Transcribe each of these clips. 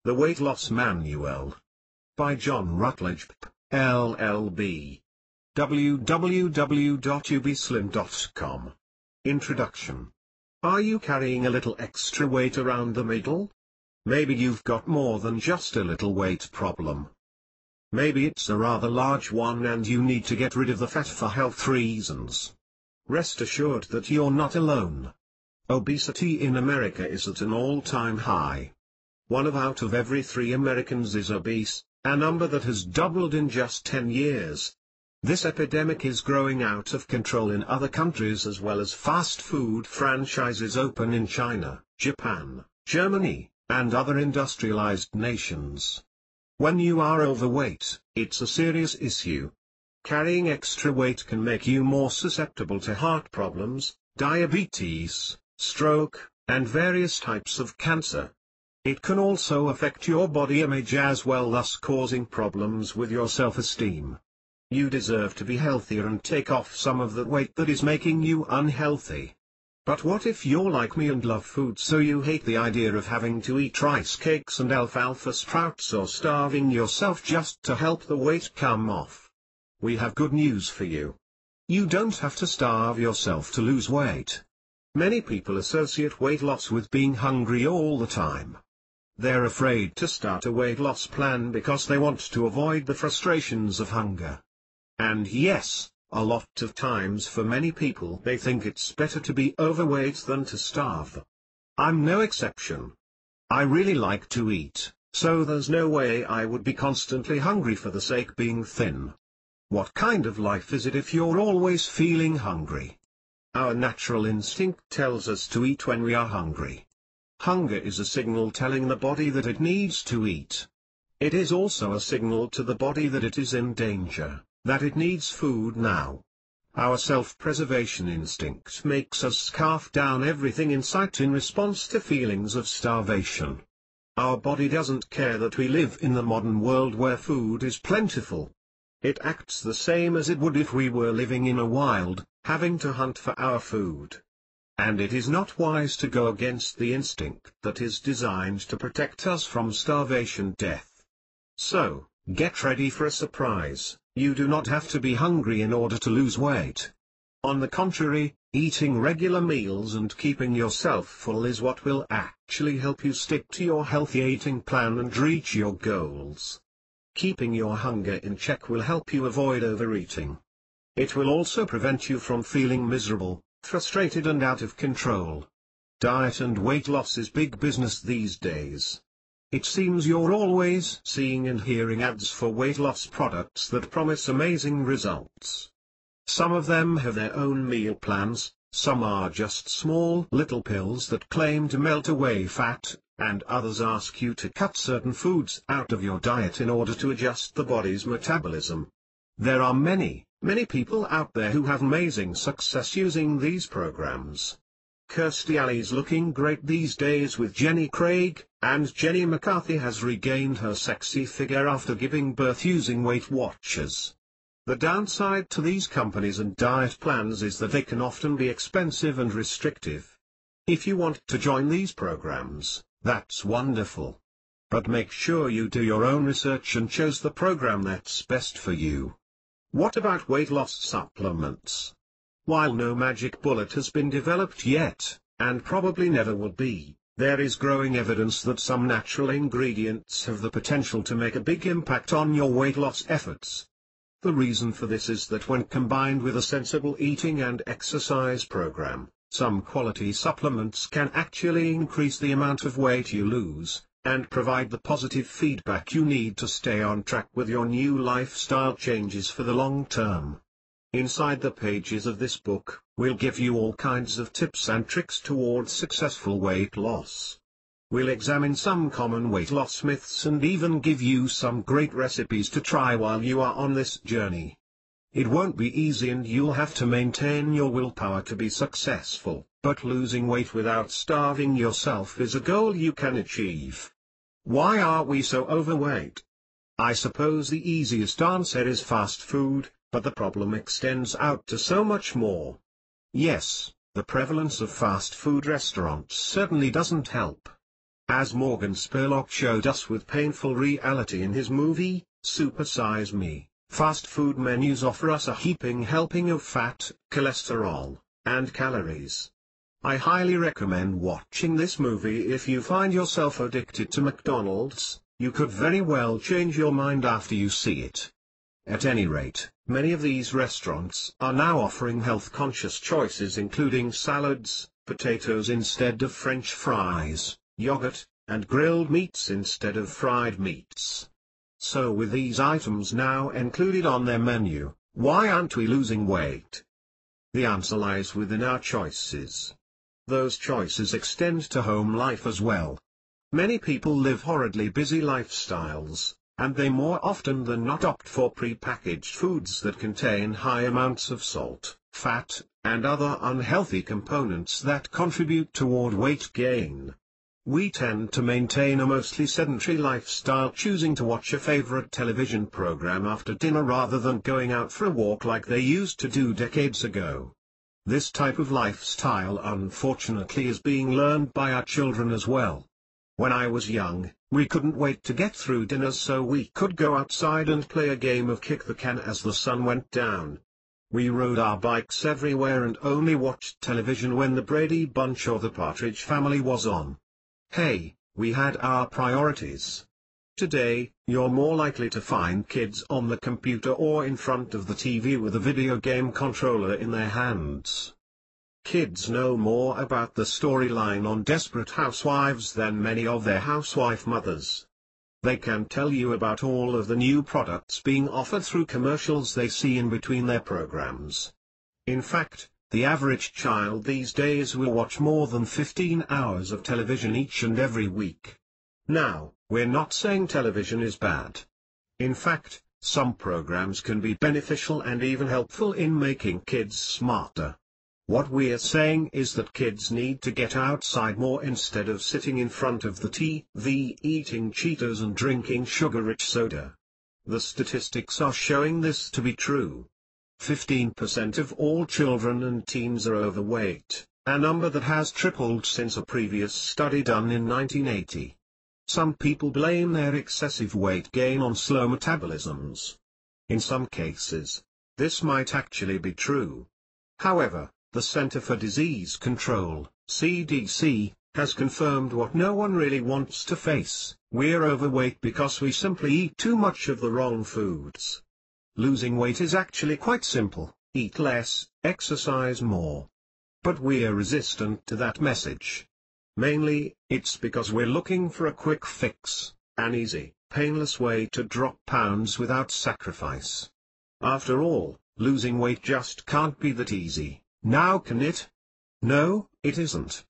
The Weight Loss Manual. By John Rutledge, LLB. www.ubslim.com. Introduction. Are you carrying a little extra weight around the middle? Maybe you've got more than just a little weight problem. Maybe it's a rather large one and you need to get rid of the fat for health reasons. Rest assured that you're not alone. Obesity in America is at an all-time high. 1 out of every 3 Americans is obese, a number that has doubled in just 10 years. This epidemic is growing out of control in other countries as well as fast food franchises open in China, Japan, Germany, and other industrialized nations. When you are overweight, it's a serious issue. Carrying extra weight can make you more susceptible to heart problems, diabetes, stroke, and various types of cancer. It can also affect your body image as well, thus causing problems with your self-esteem. You deserve to be healthier and take off some of the weight that is making you unhealthy. But what if you're like me and love food, so you hate the idea of having to eat rice cakes and alfalfa sprouts or starving yourself just to help the weight come off? We have good news for you. You don't have to starve yourself to lose weight. Many people associate weight loss with being hungry all the time. They're afraid to start a weight loss plan because they want to avoid the frustrations of hunger. And yes, a lot of times for many people they think it's better to be overweight than to starve. I'm no exception. I really like to eat, so there's no way I would be constantly hungry for the sake of being thin. What kind of life is it if you're always feeling hungry? Our natural instinct tells us to eat when we are hungry. Hunger is a signal telling the body that it needs to eat. It is also a signal to the body that it is in danger, that it needs food now. Our self-preservation instinct makes us scarf down everything in sight in response to feelings of starvation. Our body doesn't care that we live in the modern world where food is plentiful. It acts the same as it would if we were living in a wild, having to hunt for our food. And it is not wise to go against the instinct that is designed to protect us from starvation death. So, get ready for a surprise. You do not have to be hungry in order to lose weight. On the contrary, eating regular meals and keeping yourself full is what will actually help you stick to your healthy eating plan and reach your goals. Keeping your hunger in check will help you avoid overeating. It will also prevent you from feeling miserable, frustrated and out of control. Diet and weight loss is big business these days. It seems you're always seeing and hearing ads for weight loss products that promise amazing results. Some of them have their own meal plans, some are just small little pills that claim to melt away fat, and others ask you to cut certain foods out of your diet in order to adjust the body's metabolism. There are many people out there who have amazing success using these programs. Kirstie Alley's looking great these days with Jenny Craig, and Jenny McCarthy has regained her sexy figure after giving birth using Weight Watchers. The downside to these companies and diet plans is that they can often be expensive and restrictive. If you want to join these programs, that's wonderful. But make sure you do your own research and choose the program that's best for you. What about weight loss supplements? While no magic bullet has been developed yet, and probably never will be, there is growing evidence that some natural ingredients have the potential to make a big impact on your weight loss efforts. The reason for this is that when combined with a sensible eating and exercise program, some quality supplements can actually increase the amount of weight you lose, and provide the positive feedback you need to stay on track with your new lifestyle changes for the long term. Inside the pages of this book, we'll give you all kinds of tips and tricks towards successful weight loss. We'll examine some common weight loss myths and even give you some great recipes to try while you are on this journey. It won't be easy and you'll have to maintain your willpower to be successful, but losing weight without starving yourself is a goal you can achieve. Why are we so overweight? I suppose the easiest answer is fast food, but the problem extends out to so much more. Yes, the prevalence of fast food restaurants certainly doesn't help. As Morgan Spurlock showed us with painful reality in his movie, Super Size Me, fast food menus offer us a heaping helping of fat, cholesterol, and calories. I highly recommend watching this movie if you find yourself addicted to McDonald's. You could very well change your mind after you see it. At any rate, many of these restaurants are now offering health-conscious choices including salads, potatoes instead of French fries, yogurt, and grilled meats instead of fried meats. So with these items now included on their menu, why aren't we losing weight? The answer lies within our choices. Those choices extend to home life as well. Many people live horridly busy lifestyles, and they more often than not opt for pre-packaged foods that contain high amounts of salt, fat, and other unhealthy components that contribute toward weight gain. We tend to maintain a mostly sedentary lifestyle, choosing to watch a favorite television program after dinner rather than going out for a walk like they used to do decades ago. This type of lifestyle unfortunately is being learned by our children as well. When I was young, we couldn't wait to get through dinner so we could go outside and play a game of kick the can as the sun went down. We rode our bikes everywhere and only watched television when the Brady Bunch or the Partridge Family was on. Hey, we had our priorities. Today, you're more likely to find kids on the computer or in front of the TV with a video game controller in their hands. Kids know more about the storyline on Desperate Housewives than many of their housewife mothers. They can tell you about all of the new products being offered through commercials they see in between their programs. In fact, the average child these days will watch more than 15 hours of television each and every week. Now, we're not saying television is bad. In fact, some programs can be beneficial and even helpful in making kids smarter. What we're saying is that kids need to get outside more instead of sitting in front of the TV eating Cheetos and drinking sugar-rich soda. The statistics are showing this to be true. 15% of all children and teens are overweight, a number that has tripled since a previous study done in 1980. Some people blame their excessive weight gain on slow metabolisms. In some cases, this might actually be true. However, the Center for Disease Control, CDC, has confirmed what no one really wants to face: we're overweight because we simply eat too much of the wrong foods. Losing weight is actually quite simple: eat less, exercise more. But we're resistant to that message. Mainly, it's because we're looking for a quick fix, an easy, painless way to drop pounds without sacrifice. After all, losing weight just can't be that easy, now can it? No, it isn't.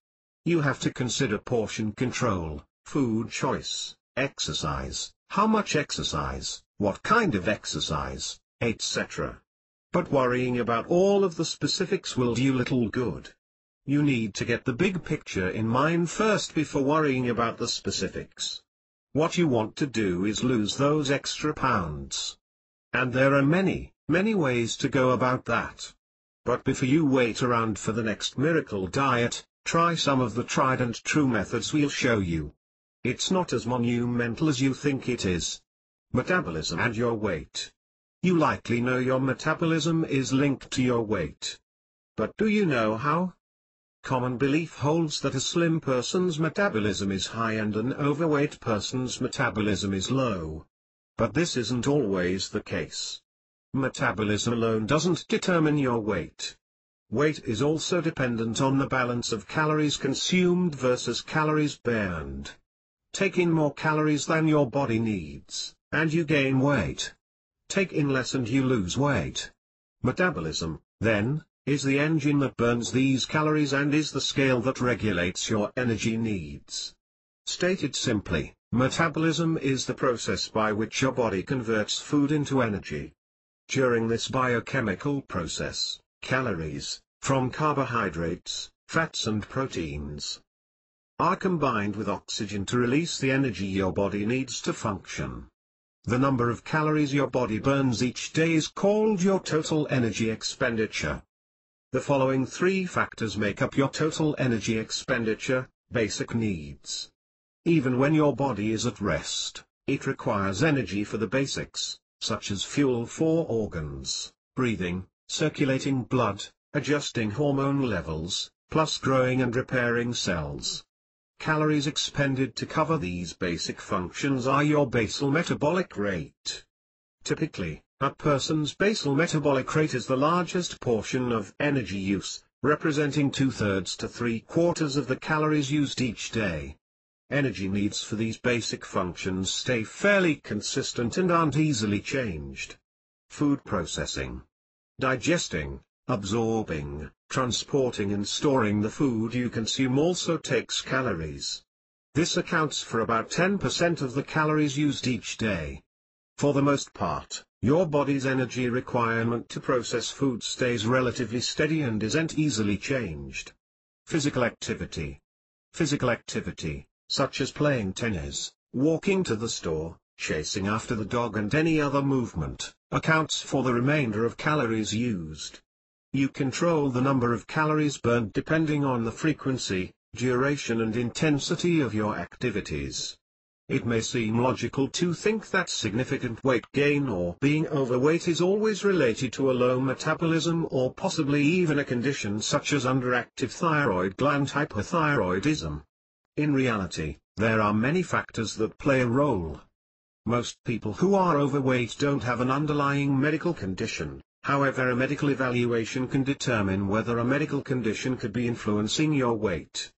You have to consider portion control, food choice, exercise, how much exercise, what kind of exercise, etc. But worrying about all of the specifics will do you little good. You need to get the big picture in mind first before worrying about the specifics. What you want to do is lose those extra pounds. And there are many, many ways to go about that. But before you wait around for the next miracle diet, try some of the tried and true methods we'll show you. It's not as monumental as you think it is. Metabolism and your weight. You likely know your metabolism is linked to your weight. But do you know how? Common belief holds that a slim person's metabolism is high and an overweight person's metabolism is low. But this isn't always the case. Metabolism alone doesn't determine your weight. Weight is also dependent on the balance of calories consumed versus calories burned. Take in more calories than your body needs, and you gain weight. Take in less and you lose weight. Metabolism, then, is the engine that burns these calories and is the scale that regulates your energy needs. Stated simply, metabolism is the process by which your body converts food into energy. During this biochemical process, calories, from carbohydrates, fats and proteins, are combined with oxygen to release the energy your body needs to function. The number of calories your body burns each day is called your total energy expenditure. The following three factors make up your total energy expenditure: basic needs. Even when your body is at rest, it requires energy for the basics, such as fuel for organs, breathing, circulating blood, adjusting hormone levels, plus growing and repairing cells. Calories expended to cover these basic functions are your basal metabolic rate. Typically, a person's basal metabolic rate is the largest portion of energy use, representing 2/3 to 3/4 of the calories used each day. Energy needs for these basic functions stay fairly consistent and aren't easily changed. Food processing, digesting, absorbing, transporting and storing the food you consume also takes calories. This accounts for about 10% of the calories used each day. For the most part, your body's energy requirement to process food stays relatively steady and isn't easily changed. Physical activity. Physical activity, such as playing tennis, walking to the store, chasing after the dog and any other movement, accounts for the remainder of calories used. You control the number of calories burned depending on the frequency, duration and intensity of your activities. It may seem logical to think that significant weight gain or being overweight is always related to a low metabolism or possibly even a condition such as underactive thyroid gland hypothyroidism. In reality, there are many factors that play a role. Most people who are overweight don't have an underlying medical condition. However, a medical evaluation can determine whether a medical condition could be influencing your weight.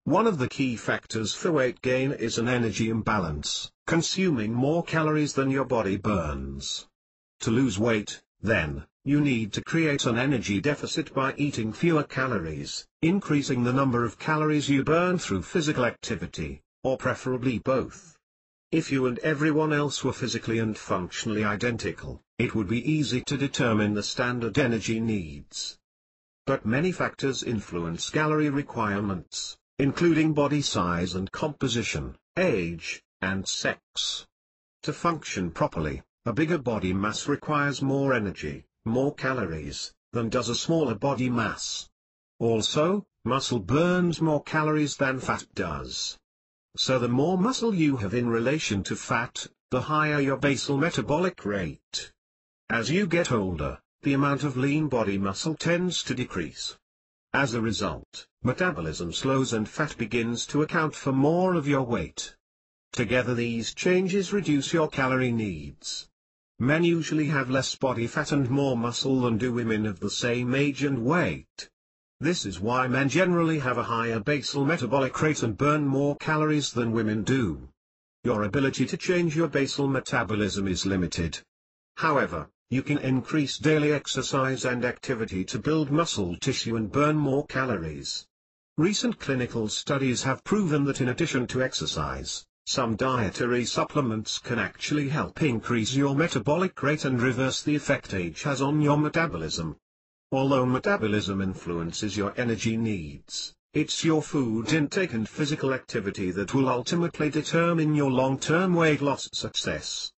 One of the key factors for weight gain is an energy imbalance, consuming more calories than your body burns. To lose weight, then, you need to create an energy deficit by eating fewer calories, increasing the number of calories you burn through physical activity, or preferably both. If you and everyone else were physically and functionally identical, it would be easy to determine the standard energy needs. But many factors influence calorie requirements, including body size and composition, age, and sex. To function properly, a bigger body mass requires more energy, more calories, than does a smaller body mass. Also, muscle burns more calories than fat does. So the more muscle you have in relation to fat, the higher your basal metabolic rate. As you get older, the amount of lean body muscle tends to decrease. As a result, metabolism slows and fat begins to account for more of your weight. Together these changes reduce your calorie needs. Men usually have less body fat and more muscle than do women of the same age and weight. This is why men generally have a higher basal metabolic rate and burn more calories than women do. Your ability to change your basal metabolism is limited. However, you can increase daily exercise and activity to build muscle tissue and burn more calories. Recent clinical studies have proven that in addition to exercise, some dietary supplements can actually help increase your metabolic rate and reverse the effect age has on your metabolism. Although metabolism influences your energy needs, it's your food intake and physical activity that will ultimately determine your long-term weight loss success.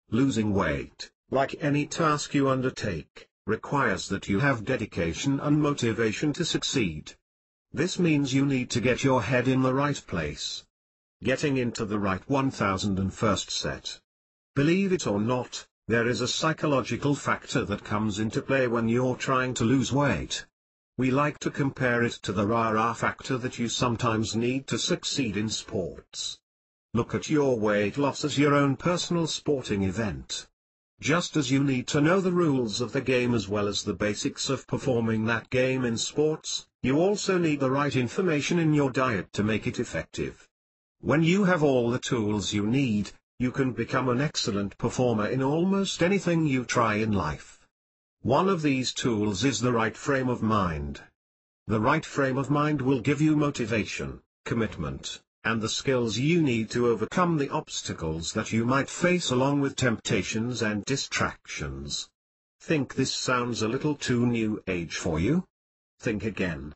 Losing weight, like any task you undertake, requires that you have dedication and motivation to succeed. This means you need to get your head in the right place. Getting into the right 1001st set. Believe it or not, there is a psychological factor that comes into play when you're trying to lose weight. We like to compare it to the rah-rah factor that you sometimes need to succeed in sports. Look at your weight loss as your own personal sporting event. Just as you need to know the rules of the game as well as the basics of performing that game in sports, you also need the right information in your diet to make it effective. When you have all the tools you need, you can become an excellent performer in almost anything you try in life. One of these tools is the right frame of mind. The right frame of mind will give you motivation, commitment, and the skills you need to overcome the obstacles that you might face along with temptations and distractions. Think this sounds a little too new age for you? Think again.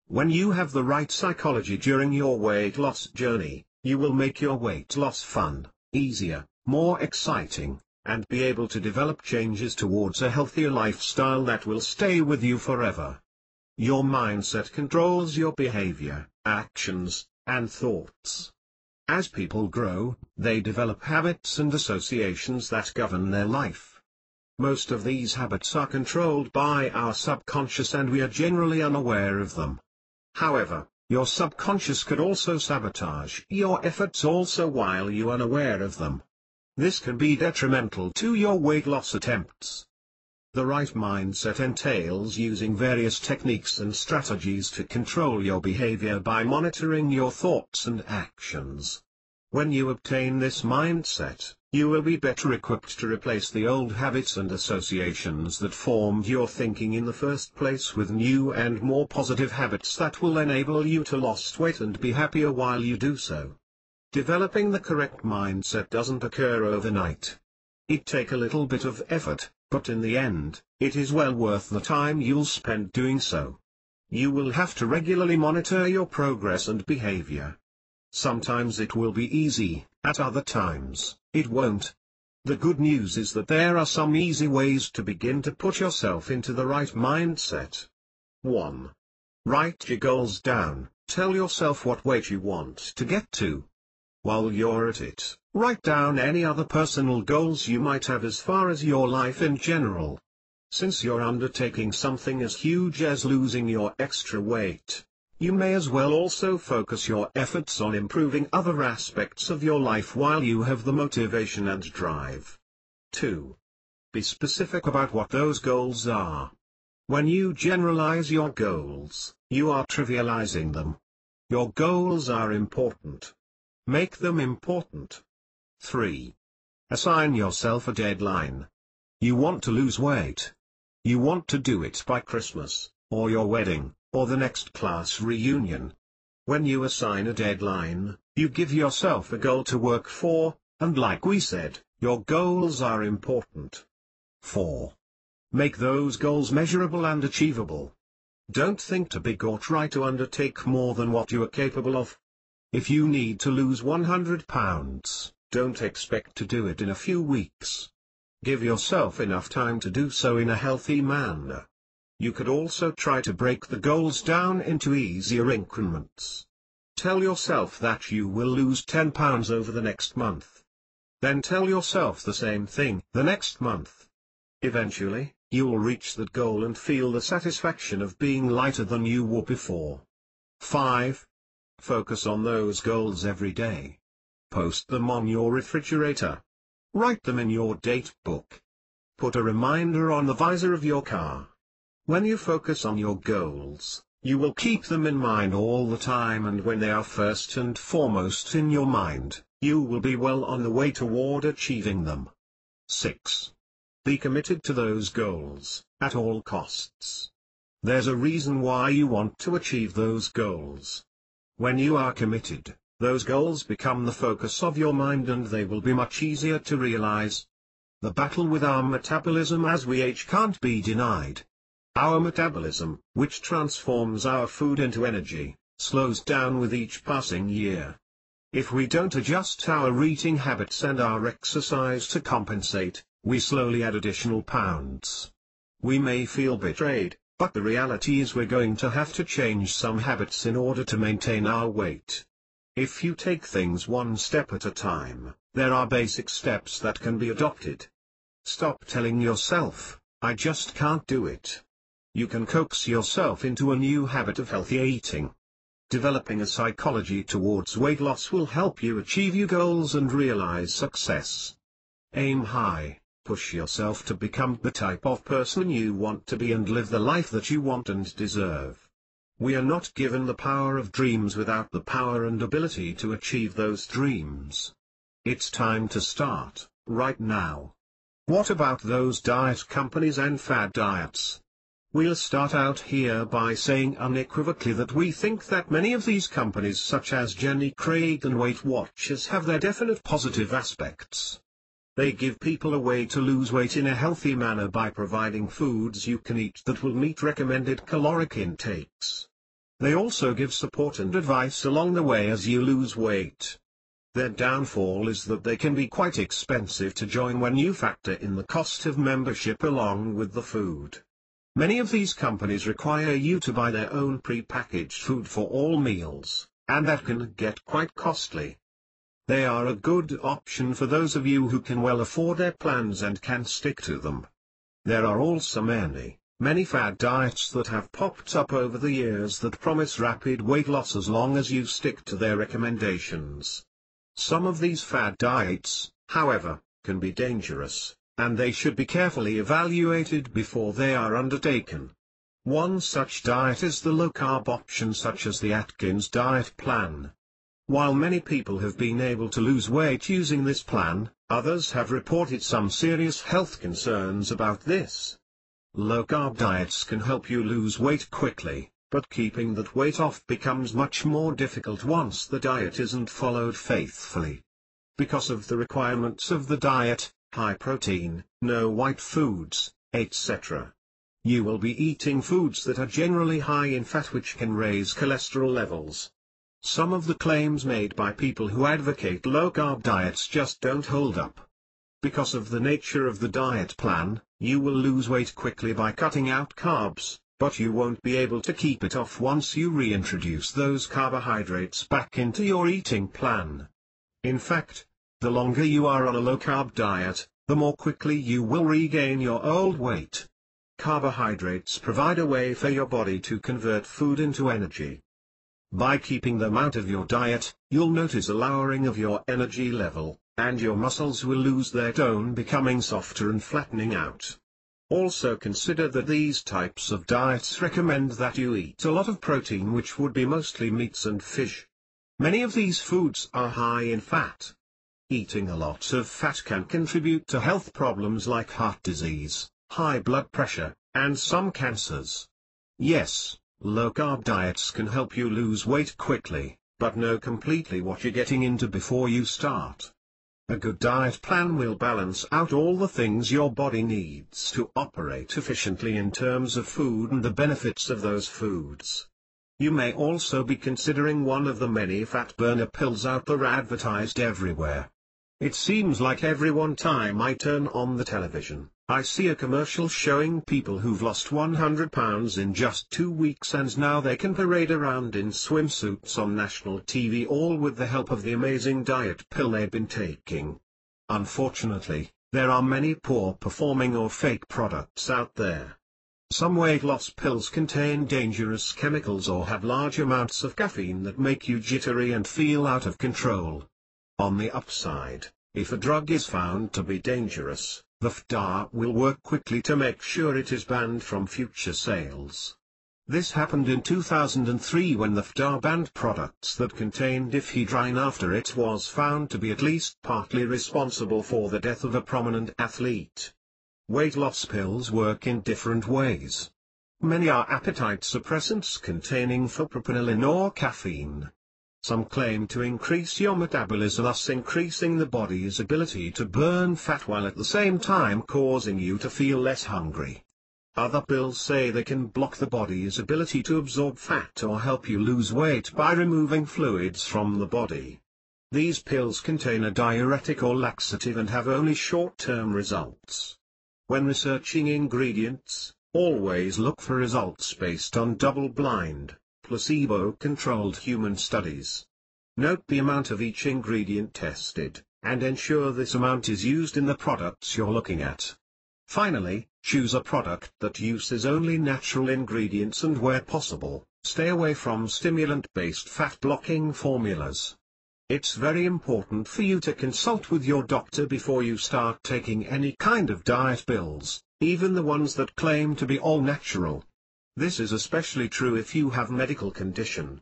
When you have the right psychology during your weight loss journey, you will make your weight loss fun, easier, more exciting, and be able to develop changes towards a healthier lifestyle that will stay with you forever. Your mindset controls your behavior, actions, and thoughts. As people grow, they develop habits and associations that govern their life. Most of these habits are controlled by our subconscious and we are generally unaware of them. However, your subconscious could also sabotage your efforts also while you are unaware of them. This can be detrimental to your weight loss attempts. The right mindset entails using various techniques and strategies to control your behavior by monitoring your thoughts and actions. When you obtain this mindset, you will be better equipped to replace the old habits and associations that formed your thinking in the first place with new and more positive habits that will enable you to lose weight and be happier while you do so. Developing the correct mindset doesn't occur overnight. It takes a little bit of effort, but in the end, it is well worth the time you'll spend doing so. You will have to regularly monitor your progress and behavior. Sometimes it will be easy, at other times, it won't. The good news is that there are some easy ways to begin to put yourself into the right mindset. 1. Write your goals down. Tell yourself what weight you want to get to. While you're at it, write down any other personal goals you might have as far as your life in general. Since you're undertaking something as huge as losing your extra weight, you may as well also focus your efforts on improving other aspects of your life while you have the motivation and drive. 2. Be specific about what those goals are. When you generalize your goals, you are trivializing them. Your goals are important. Make them important. 3. Assign yourself a deadline. You want to lose weight. You want to do it by Christmas, or your wedding, or the next class reunion. When you assign a deadline, you give yourself a goal to work for, and like we said, your goals are important. 4. Make those goals measurable and achievable. Don't think too big or try to undertake more than what you are capable of. If you need to lose 100 pounds, don't expect to do it in a few weeks. Give yourself enough time to do so in a healthy manner. You could also try to break the goals down into easier increments. Tell yourself that you will lose 10 pounds over the next month. Then tell yourself the same thing the next month. Eventually, you'll reach that goal and feel the satisfaction of being lighter than you were before. 5. Focus on those goals every day. Post them on your refrigerator. Write them in your date book. Put a reminder on the visor of your car. When you focus on your goals, you will keep them in mind all the time, and when they are first and foremost in your mind, you will be well on the way toward achieving them. 6. Be committed to those goals, at all costs. There's a reason why you want to achieve those goals. When you are committed, those goals become the focus of your mind and they will be much easier to realize. The battle with our metabolism as we age can't be denied. Our metabolism, which transforms our food into energy, slows down with each passing year. If we don't adjust our eating habits and our exercise to compensate, we slowly add additional pounds. We may feel betrayed, but the reality is we're going to have to change some habits in order to maintain our weight. If you take things one step at a time, there are basic steps that can be adopted. Stop telling yourself, "I just can't do it." You can coax yourself into a new habit of healthy eating. Developing a psychology towards weight loss will help you achieve your goals and realize success. Aim high, push yourself to become the type of person you want to be and live the life that you want and deserve. We are not given the power of dreams without the power and ability to achieve those dreams. It's time to start, right now. What about those diet companies and fad diets? We'll start out here by saying unequivocally that we think that many of these companies such as Jenny Craig and Weight Watchers have their definite positive aspects. They give people a way to lose weight in a healthy manner by providing foods you can eat that will meet recommended caloric intakes. They also give support and advice along the way as you lose weight. Their downfall is that they can be quite expensive to join when you factor in the cost of membership along with the food. Many of these companies require you to buy their own pre-packaged food for all meals, and that can get quite costly. They are a good option for those of you who can well afford their plans and can stick to them. There are also many fad diets that have popped up over the years that promise rapid weight loss as long as you stick to their recommendations. Some of these fad diets, however, can be dangerous, and they should be carefully evaluated before they are undertaken. One such diet is the low-carb option such as the Atkins diet plan. While many people have been able to lose weight using this plan, others have reported some serious health concerns about this. Low-carb diets can help you lose weight quickly, but keeping that weight off becomes much more difficult once the diet isn't followed faithfully. Because of the requirements of the diet, high protein, no white foods, etc. You will be eating foods that are generally high in fat, which can raise cholesterol levels. Some of the claims made by people who advocate low-carb diets just don't hold up. Because of the nature of the diet plan, you will lose weight quickly by cutting out carbs, but you won't be able to keep it off once you reintroduce those carbohydrates back into your eating plan. In fact, the longer you are on a low-carb diet, the more quickly you will regain your old weight. Carbohydrates provide a way for your body to convert food into energy. By keeping them out of your diet, you'll notice a lowering of your energy level, and your muscles will lose their tone, becoming softer and flattening out. Also consider that these types of diets recommend that you eat a lot of protein, which would be mostly meats and fish. Many of these foods are high in fat. Eating a lot of fat can contribute to health problems like heart disease, high blood pressure, and some cancers. Yes, low-carb diets can help you lose weight quickly, but know completely what you're getting into before you start. A good diet plan will balance out all the things your body needs to operate efficiently in terms of food and the benefits of those foods. You may also be considering one of the many fat burner pills out there advertised everywhere. It seems like every time I turn on the television, I see a commercial showing people who've lost 100 pounds in just 2 weeks, and now they can parade around in swimsuits on national TV, all with the help of the amazing diet pill they've been taking. Unfortunately, there are many poor performing or fake products out there. Some weight loss pills contain dangerous chemicals or have large amounts of caffeine that make you jittery and feel out of control. On the upside, if a drug is found to be dangerous, the FDA will work quickly to make sure it is banned from future sales. This happened in 2003 when the FDA banned products that contained ephedrine after it was found to be at least partly responsible for the death of a prominent athlete. Weight loss pills work in different ways. Many are appetite suppressants containing propranolol or caffeine. Some claim to increase your metabolism, thus increasing the body's ability to burn fat while at the same time causing you to feel less hungry. Other pills say they can block the body's ability to absorb fat or help you lose weight by removing fluids from the body. These pills contain a diuretic or laxative and have only short-term results. When researching ingredients, always look for results based on double-blind, placebo-controlled human studies. Note the amount of each ingredient tested, and ensure this amount is used in the products you're looking at. Finally, choose a product that uses only natural ingredients, and where possible, stay away from stimulant-based fat-blocking formulas. It's very important for you to consult with your doctor before you start taking any kind of diet pills, even the ones that claim to be all natural. This is especially true if you have medical condition.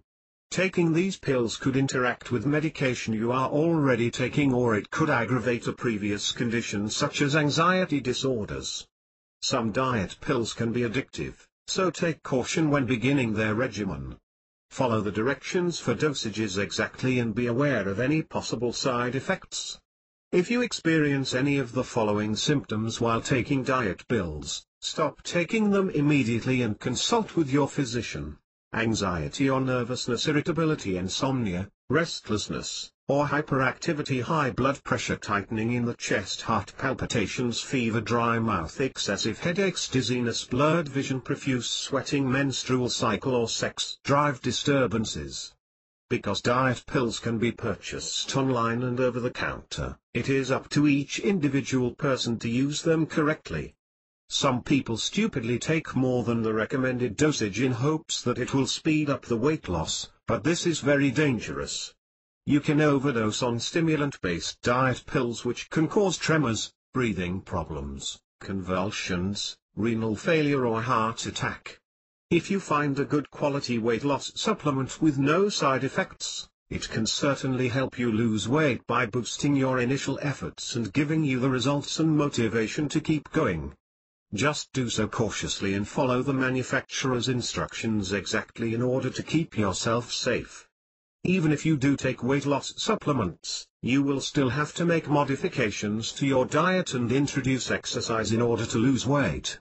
Taking these pills could interact with medication you are already taking, or it could aggravate a previous condition such as anxiety disorders. Some diet pills can be addictive, so take caution when beginning their regimen. Follow the directions for dosages exactly and be aware of any possible side effects. If you experience any of the following symptoms while taking diet pills, stop taking them immediately and consult with your physician. Anxiety or nervousness, irritability, insomnia, restlessness, or hyperactivity, high blood pressure, tightening in the chest, heart palpitations, fever, dry mouth, excessive headaches, dizziness, blurred vision, profuse sweating, menstrual cycle or sex drive disturbances. because diet pills can be purchased online and over the counter. It is up to each individual person to use them correctly. Some people stupidly take more than the recommended dosage in hopes that it will speed up the weight loss, but this is very dangerous. You can overdose on stimulant-based diet pills which can cause tremors, breathing problems, convulsions, renal failure or heart attack. If you find a good quality weight loss supplement with no side effects, it can certainly help you lose weight by boosting your initial efforts and giving you the results and motivation to keep going. Just do so cautiously and follow the manufacturer's instructions exactly in order to keep yourself safe. Even if you do take weight loss supplements, you will still have to make modifications to your diet and introduce exercise in order to lose weight.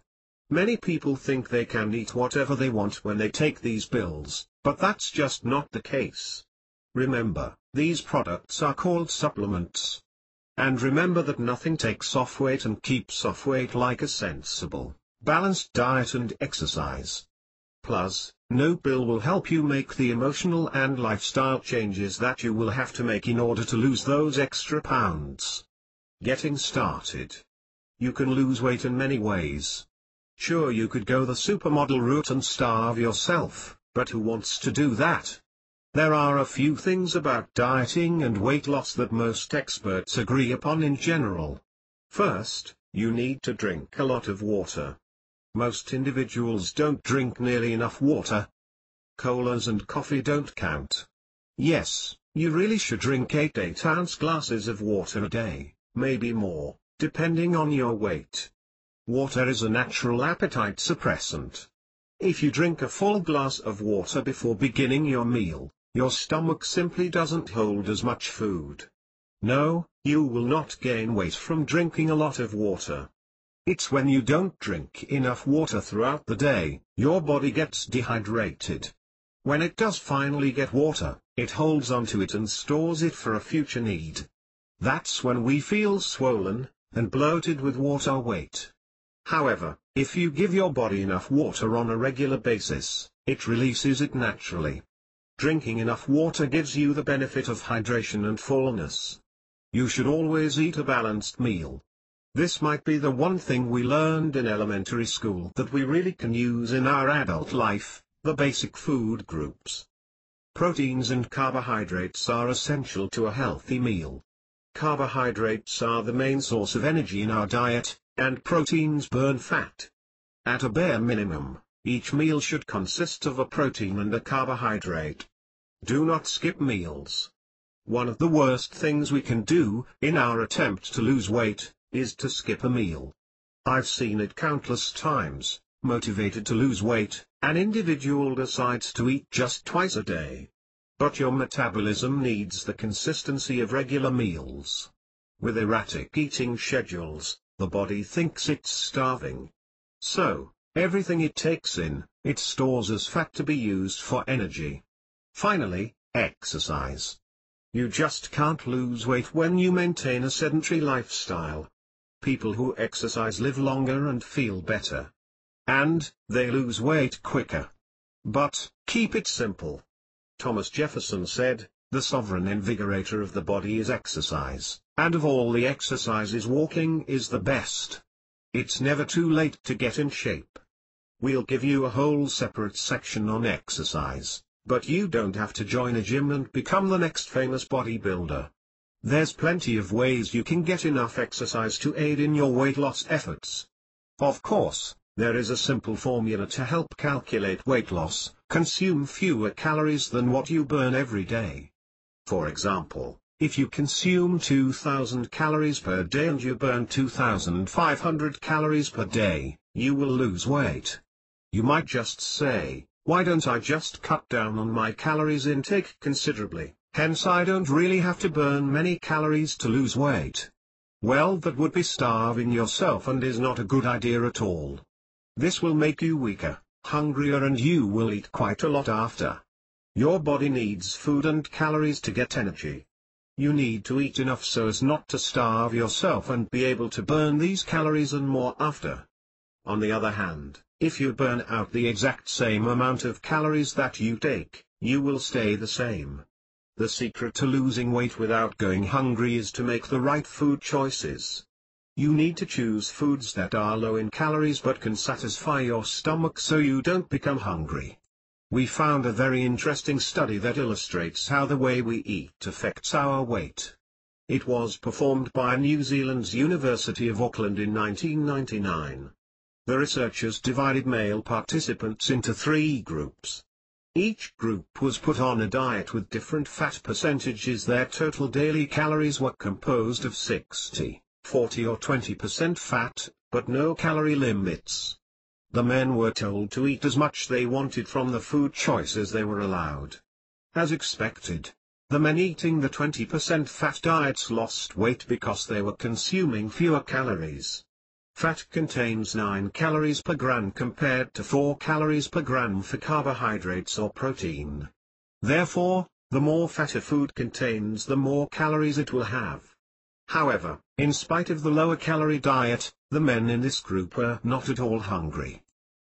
Many people think they can eat whatever they want when they take these pills, but that's just not the case. Remember, these products are called supplements. And remember that nothing takes off weight and keeps off weight like a sensible, balanced diet and exercise. Plus, no pill will help you make the emotional and lifestyle changes that you will have to make in order to lose those extra pounds. Getting started. You can lose weight in many ways. Sure, you could go the supermodel route and starve yourself, but who wants to do that? There are a few things about dieting and weight loss that most experts agree upon in general. First, you need to drink a lot of water. Most individuals don't drink nearly enough water. Colas and coffee don't count. Yes, you really should drink 8 8-ounce glasses of water a day, maybe more, depending on your weight. Water is a natural appetite suppressant. If you drink a full glass of water before beginning your meal, your stomach simply doesn't hold as much food. No, you will not gain weight from drinking a lot of water. It's when you don't drink enough water throughout the day, your body gets dehydrated. When it does finally get water, it holds onto it and stores it for a future need. That's when we feel swollen and bloated with water weight. However, if you give your body enough water on a regular basis, it releases it naturally. Drinking enough water gives you the benefit of hydration and fullness. You should always eat a balanced meal. This might be the one thing we learned in elementary school that we really can use in our adult life, the basic food groups. Proteins and carbohydrates are essential to a healthy meal. Carbohydrates are the main source of energy in our diet, and proteins burn fat. At a bare minimum, each meal should consist of a protein and a carbohydrate. Do not skip meals. One of the worst things we can do, in our attempt to lose weight, is to skip a meal. I've seen it countless times. Motivated to lose weight, an individual decides to eat just twice a day. But your metabolism needs the consistency of regular meals. With erratic eating schedules, the body thinks it's starving. So, everything it takes in, it stores as fat to be used for energy. Finally, exercise. You just can't lose weight when you maintain a sedentary lifestyle. People who exercise live longer and feel better. And, they lose weight quicker. But, keep it simple. Thomas Jefferson said, "The sovereign invigorator of the body is exercise, and of all the exercises walking is the best." It's never too late to get in shape. We'll give you a whole separate section on exercise, but you don't have to join a gym and become the next famous bodybuilder. There's plenty of ways you can get enough exercise to aid in your weight loss efforts. Of course, there is a simple formula to help calculate weight loss: consume fewer calories than what you burn every day. For example, if you consume 2,000 calories per day and you burn 2,500 calories per day, you will lose weight. You might just say, "Why don't I just cut down on my calories intake considerably, hence I don't really have to burn many calories to lose weight"? Well, that would be starving yourself and is not a good idea at all. This will make you weaker, hungrier, and you will eat quite a lot after. Your body needs food and calories to get energy. You need to eat enough so as not to starve yourself and be able to burn these calories and more after. On the other hand, if you burn out the exact same amount of calories that you take, you will stay the same. The secret to losing weight without going hungry is to make the right food choices. You need to choose foods that are low in calories but can satisfy your stomach so you don't become hungry. We found a very interesting study that illustrates how the way we eat affects our weight. It was performed by New Zealand's University of Auckland in 1999. The researchers divided male participants into 3 groups. Each group was put on a diet with different fat percentages. Their total daily calories were composed of 60, 40 or 20% fat, but no calorie limits. The men were told to eat as much they wanted from the food choices they were allowed. As expected, the men eating the 20% fat diets lost weight because they were consuming fewer calories. Fat contains 9 calories per gram compared to 4 calories per gram for carbohydrates or protein. Therefore, the more fat a food contains, the more calories it will have. However, in spite of the lower calorie diet, the men in this group were not at all hungry.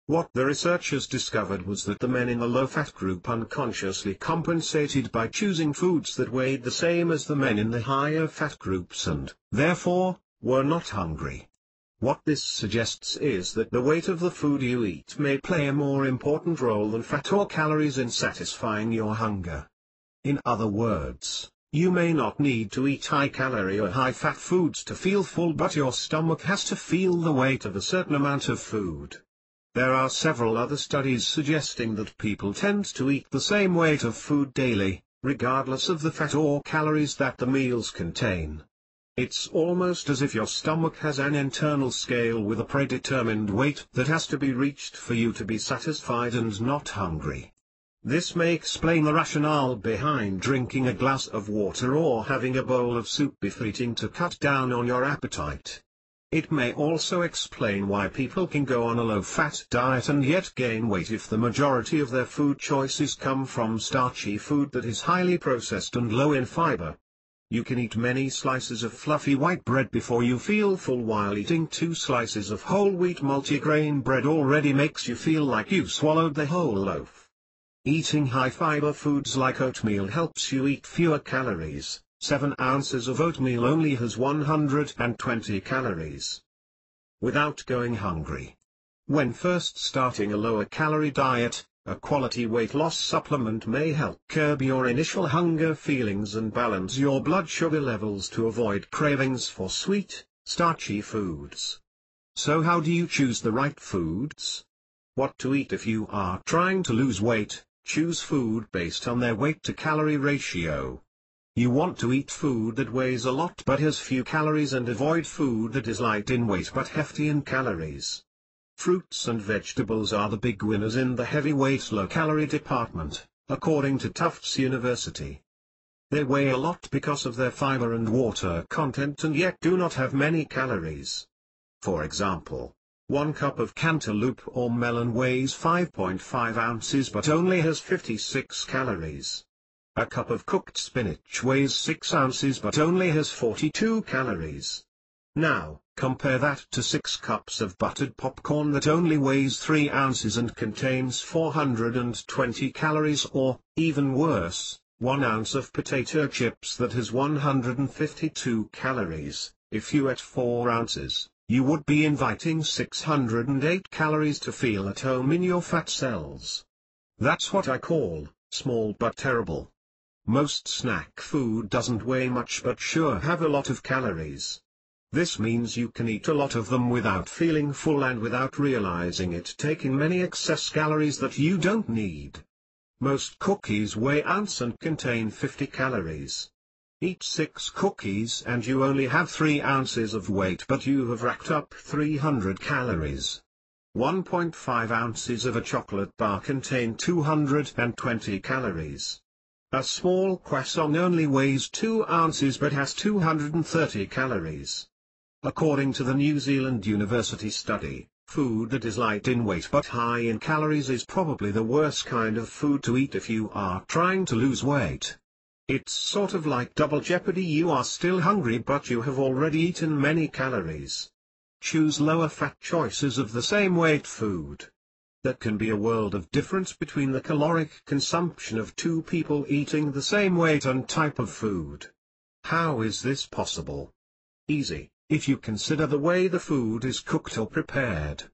What the researchers discovered was that the men in the low-fat group unconsciously compensated by choosing foods that weighed the same as the men in the higher fat groups and, therefore, were not hungry. What this suggests is that the weight of the food you eat may play a more important role than fat or calories in satisfying your hunger. In other words, you may not need to eat high-calorie or high-fat foods to feel full, but your stomach has to feel the weight of a certain amount of food. There are several other studies suggesting that people tend to eat the same weight of food daily, regardless of the fat or calories that the meals contain. It's almost as if your stomach has an internal scale with a predetermined weight that has to be reached for you to be satisfied and not hungry. This may explain the rationale behind drinking a glass of water or having a bowl of soup before eating to cut down on your appetite. It may also explain why people can go on a low-fat diet and yet gain weight if the majority of their food choices come from starchy food that is highly processed and low in fiber. You can eat many slices of fluffy white bread before you feel full, while eating 2 slices of whole wheat multigrain bread already makes you feel like you swallowed the whole loaf. Eating high-fiber foods like oatmeal helps you eat fewer calories. 7 ounces of oatmeal only has 120 calories. Without going hungry. When first starting a lower calorie diet, a quality weight loss supplement may help curb your initial hunger feelings and balance your blood sugar levels to avoid cravings for sweet, starchy foods. So how do you choose the right foods? What to eat if you are trying to lose weight? Choose food based on their weight to calorie ratio. You want to eat food that weighs a lot but has few calories, and avoid food that is light in weight but hefty in calories. Fruits and vegetables are the big winners in the heavyweight low-calorie department, according to Tufts University. They weigh a lot because of their fiber and water content and yet do not have many calories. For example, 1 cup of cantaloupe or melon weighs 5.5 ounces but only has 56 calories. A cup of cooked spinach weighs 6 ounces but only has 42 calories. Now, compare that to 6 cups of buttered popcorn that only weighs 3 ounces and contains 420 calories, or, even worse, 1 ounce of potato chips that has 152 calories. If you ate 4 ounces, you would be inviting 608 calories to feel at home in your fat cells. That's what I call small but terrible. Most snack food doesn't weigh much but sure have a lot of calories. This means you can eat a lot of them without feeling full and without realizing it, taking many excess calories that you don't need. Most cookies weigh ounce and contain 50 calories. Eat 6 cookies and you only have 3 ounces of weight, but you have racked up 300 calories. 1.5 ounces of a chocolate bar contain 220 calories. A small croissant only weighs 2 ounces but has 230 calories. According to the New Zealand University study, food that is light in weight but high in calories is probably the worst kind of food to eat if you are trying to lose weight. It's sort of like double jeopardy. You are still hungry but you have already eaten many calories. Choose lower fat choices of the same weight food. there can be a world of difference between the caloric consumption of two people eating the same weight and type of food. How is this possible? Easy, if you consider the way the food is cooked or prepared.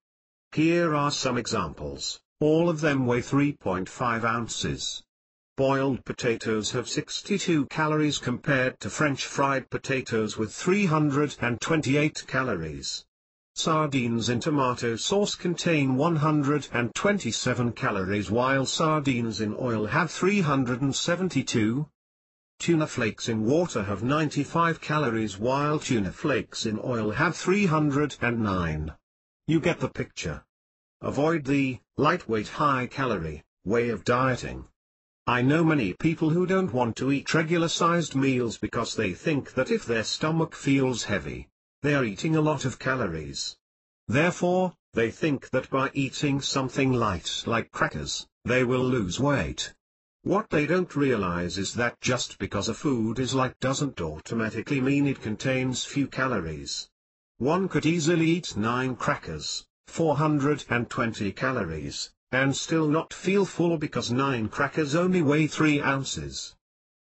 Here are some examples, all of them weigh 3.5 ounces. Boiled potatoes have 62 calories compared to French fried potatoes with 328 calories. Sardines in tomato sauce contain 127 calories while sardines in oil have 372. Tuna flakes in water have 95 calories while tuna flakes in oil have 309. You get the picture. Avoid the lightweight high-calorie way of dieting. I know many people who don't want to eat regular-sized meals because they think that if their stomach feels heavy, they are eating a lot of calories. Therefore, they think that by eating something light like crackers, they will lose weight. What they don't realize is that just because a food is light doesn't automatically mean it contains few calories. One could easily eat 9 crackers, 420 calories, and still not feel full because 9 crackers only weigh 3 ounces.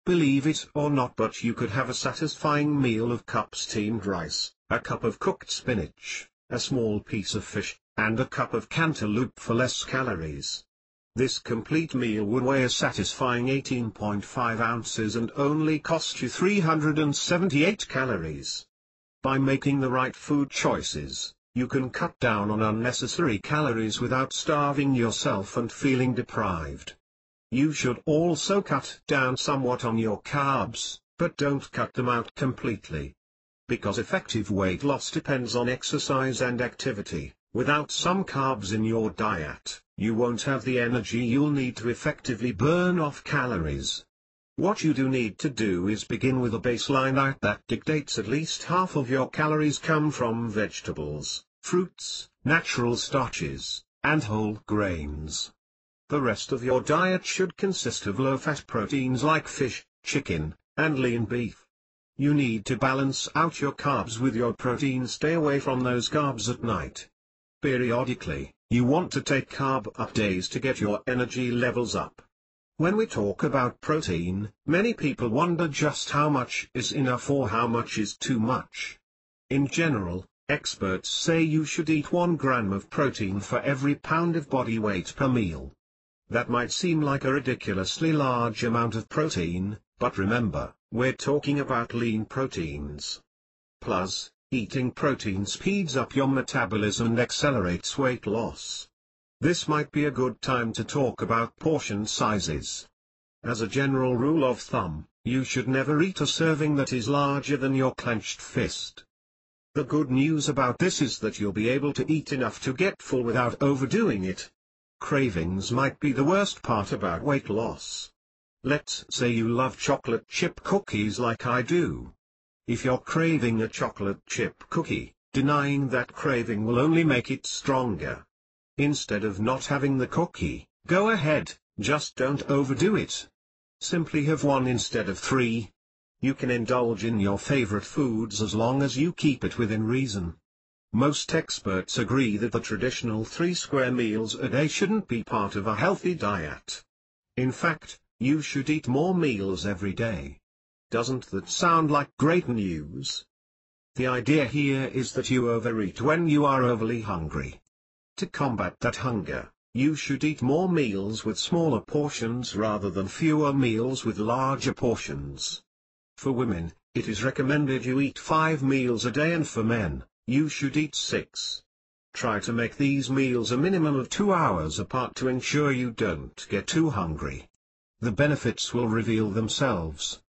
Believe it or not, but you could have a satisfying meal of cup steamed rice, a cup of cooked spinach, a small piece of fish, and a cup of cantaloupe for less calories. This complete meal would weigh a satisfying 18.5 ounces and only cost you 378 calories. By making the right food choices, you can cut down on unnecessary calories without starving yourself and feeling deprived. You should also cut down somewhat on your carbs, but don't cut them out completely. Because effective weight loss depends on exercise and activity, without some carbs in your diet, you won't have the energy you'll need to effectively burn off calories. What you do need to do is begin with a baseline diet that dictates at least half of your calories come from vegetables, fruits, natural starches, and whole grains. The rest of your diet should consist of low-fat proteins like fish, chicken, and lean beef. You need to balance out your carbs with your protein. Stay away from those carbs at night. Periodically, you want to take carb-up days to get your energy levels up. When we talk about protein, many people wonder just how much is enough or how much is too much. In general, experts say you should eat 1 gram of protein for every pound of body weight per meal. That might seem like a ridiculously large amount of protein, but remember, we're talking about lean proteins. Plus, eating protein speeds up your metabolism and accelerates weight loss. This might be a good time to talk about portion sizes. As a general rule of thumb, you should never eat a serving that is larger than your clenched fist. The good news about this is that you'll be able to eat enough to get full without overdoing it. Cravings might be the worst part about weight loss. Let's say you love chocolate chip cookies like I do. If you're craving a chocolate chip cookie, denying that craving will only make it stronger. Instead of not having the cookie, go ahead, just don't overdo it. Simply have 1 instead of 3. You can indulge in your favorite foods as long as you keep it within reason. Most experts agree that the traditional 3 square meals a day shouldn't be part of a healthy diet. In fact, you should eat more meals every day. Doesn't that sound like great news? The idea here is that you overeat when you are overly hungry. To combat that hunger, you should eat more meals with smaller portions rather than fewer meals with larger portions. For women, it is recommended you eat 5 meals a day, and for men, you should eat 6. Try to make these meals a minimum of 2 hours apart to ensure you don't get too hungry. The benefits will reveal themselves.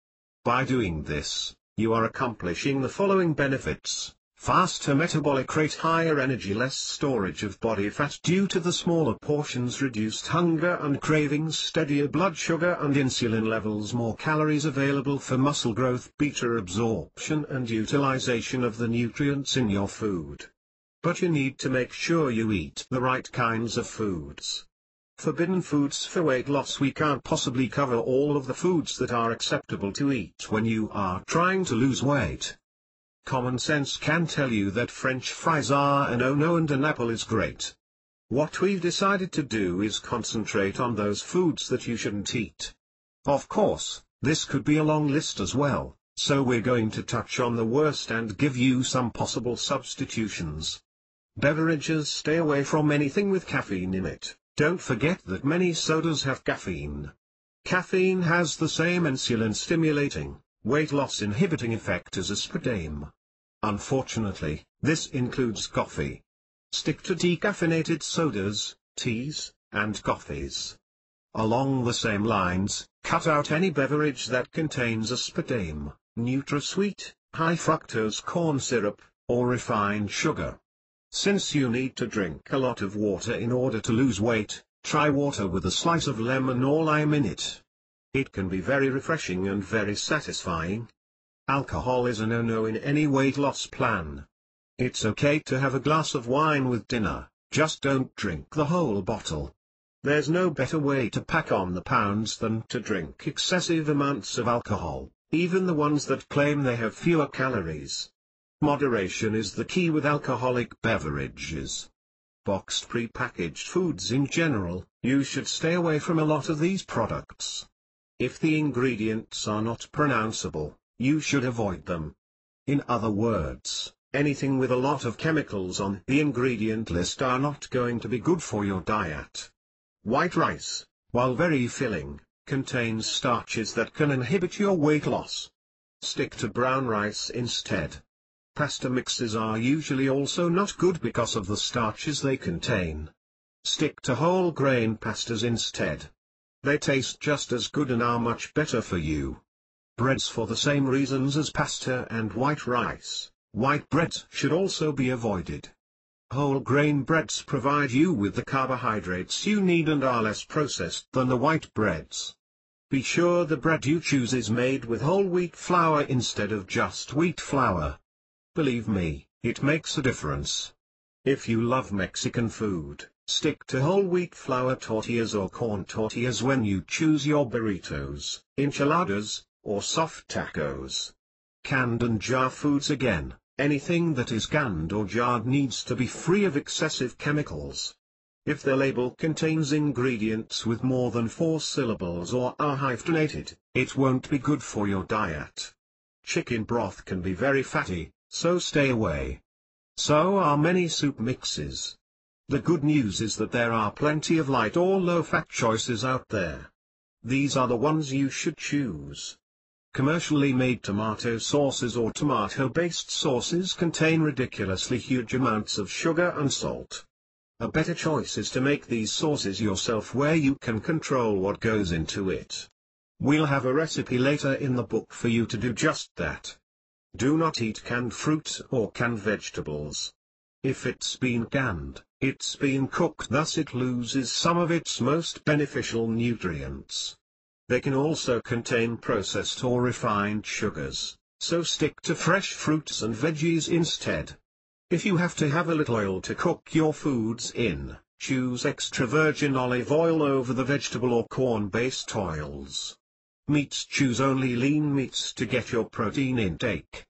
By doing this, you are accomplishing the following benefits: faster metabolic rate, higher energy, less storage of body fat due to the smaller portions, reduced hunger and cravings, steadier blood sugar and insulin levels, more calories available for muscle growth, better absorption and utilization of the nutrients in your food. But you need to make sure you eat the right kinds of foods. Forbidden foods for weight loss. We can't possibly cover all of the foods that are acceptable to eat when you are trying to lose weight. Common sense can tell you that French fries are a no-no and an apple is great. What we've decided to do is concentrate on those foods that you shouldn't eat. Of course, this could be a long list as well, so we're going to touch on the worst and give you some possible substitutions. Beverages: stay away from anything with caffeine in it. Don't forget that many sodas have caffeine. Caffeine has the same insulin-stimulating, weight loss inhibiting effect as aspartame. Unfortunately, this includes coffee. Stick to decaffeinated sodas, teas, and coffees. Along the same lines, cut out any beverage that contains aspartame, NutraSweet, high fructose corn syrup, or refined sugar. Since you need to drink a lot of water in order to lose weight, try water with a slice of lemon or lime in it. It can be very refreshing and very satisfying. Alcohol is a no-no in any weight loss plan. It's okay to have a glass of wine with dinner, just don't drink the whole bottle. There's no better way to pack on the pounds than to drink excessive amounts of alcohol, even the ones that claim they have fewer calories. Moderation is the key with alcoholic beverages. Boxed pre-packaged foods in general, you should stay away from a lot of these products. If the ingredients are not pronounceable, you should avoid them. In other words, anything with a lot of chemicals on the ingredient list are not going to be good for your diet. White rice, while very filling, contains starches that can inhibit your weight loss. Stick to brown rice instead. Pasta mixes are usually also not good because of the starches they contain. Stick to whole grain pastas instead. They taste just as good and are much better for you. Breads: for the same reasons as pasta and white rice, white breads should also be avoided. Whole grain breads provide you with the carbohydrates you need and are less processed than the white breads. Be sure the bread you choose is made with whole wheat flour instead of just wheat flour. Believe me, it makes a difference. If you love Mexican food, stick to whole wheat flour tortillas or corn tortillas when you choose your burritos, enchiladas, or soft tacos. Canned and jar foods: again, anything that is canned or jarred needs to be free of excessive chemicals. If the label contains ingredients with more than 4 syllables or are hyphenated, it won't be good for your diet. Chicken broth can be very fatty, so stay away. So are many soup mixes. The good news is that there are plenty of light or low-fat choices out there. These are the ones you should choose. Commercially made tomato sauces or tomato-based sauces contain ridiculously huge amounts of sugar and salt. A better choice is to make these sauces yourself, where you can control what goes into it. We'll have a recipe later in the book for you to do just that. Do not eat canned fruit or canned vegetables. If it's been canned, it's been cooked, thus it loses some of its most beneficial nutrients. They can also contain processed or refined sugars, so stick to fresh fruits and veggies instead. If you have to have a little oil to cook your foods in, choose extra virgin olive oil over the vegetable or corn-based oils. Meats: choose only lean meats to get your protein intake.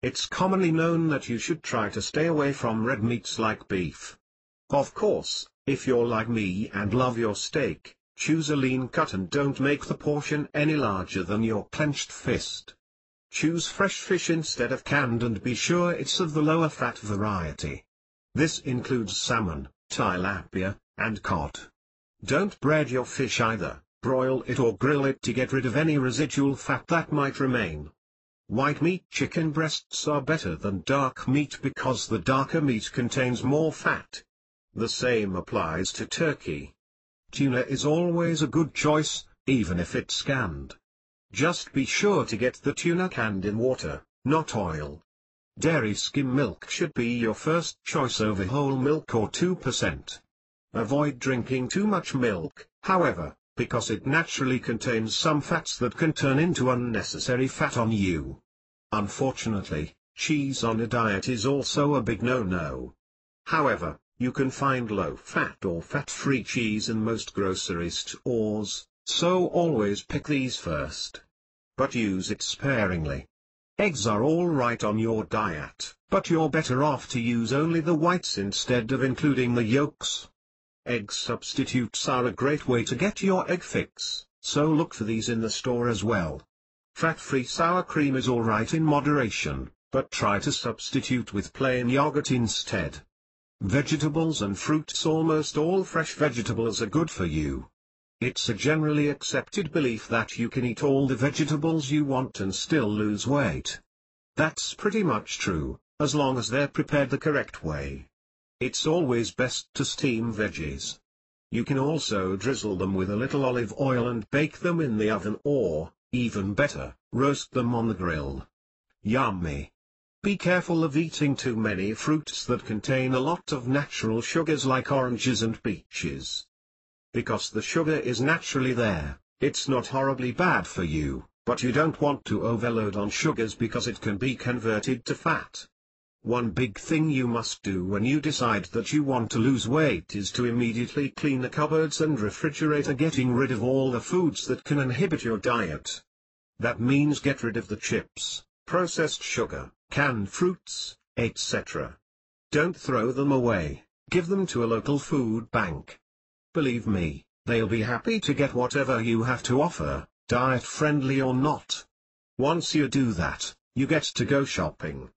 It's commonly known that you should try to stay away from red meats like beef. Of course, if you're like me and love your steak, choose a lean cut and don't make the portion any larger than your clenched fist. Choose fresh fish instead of canned and be sure it's of the lower fat variety. This includes salmon, tilapia, and cod. Don't bread your fish either. Broil it or grill it to get rid of any residual fat that might remain. White meat: chicken breasts are better than dark meat because the darker meat contains more fat. The same applies to turkey. Tuna is always a good choice, even if it's canned. Just be sure to get the tuna canned in water, not oil. Dairy: skim milk should be your first choice over whole milk or 2%. Avoid drinking too much milk, however, because it naturally contains some fats that can turn into unnecessary fat on you. Unfortunately, cheese on a diet is also a big no-no. However, you can find low-fat or fat-free cheese in most grocery stores, so always pick these first. But use it sparingly. Eggs are alright on your diet, but you're better off to use only the whites instead of including the yolks. Egg substitutes are a great way to get your egg fix, so look for these in the store as well. Fat-free sour cream is alright in moderation, but try to substitute with plain yogurt instead. Vegetables and fruits. Almost all fresh vegetables are good for you. It's a generally accepted belief that you can eat all the vegetables you want and still lose weight. That's pretty much true, as long as they're prepared the correct way. It's always best to steam veggies. You can also drizzle them with a little olive oil and bake them in the oven or, even better, roast them on the grill. Yummy! Be careful of eating too many fruits that contain a lot of natural sugars like oranges and peaches. Because the sugar is naturally there, it's not horribly bad for you, but you don't want to overload on sugars because it can be converted to fat. One big thing you must do when you decide that you want to lose weight is to immediately clean the cupboards and refrigerator, getting rid of all the foods that can inhibit your diet. That means get rid of the chips, processed sugar, canned fruits, etc. Don't throw them away, give them to a local food bank. Believe me, they'll be happy to get whatever you have to offer, diet-friendly or not. Once you do that, you get to go shopping.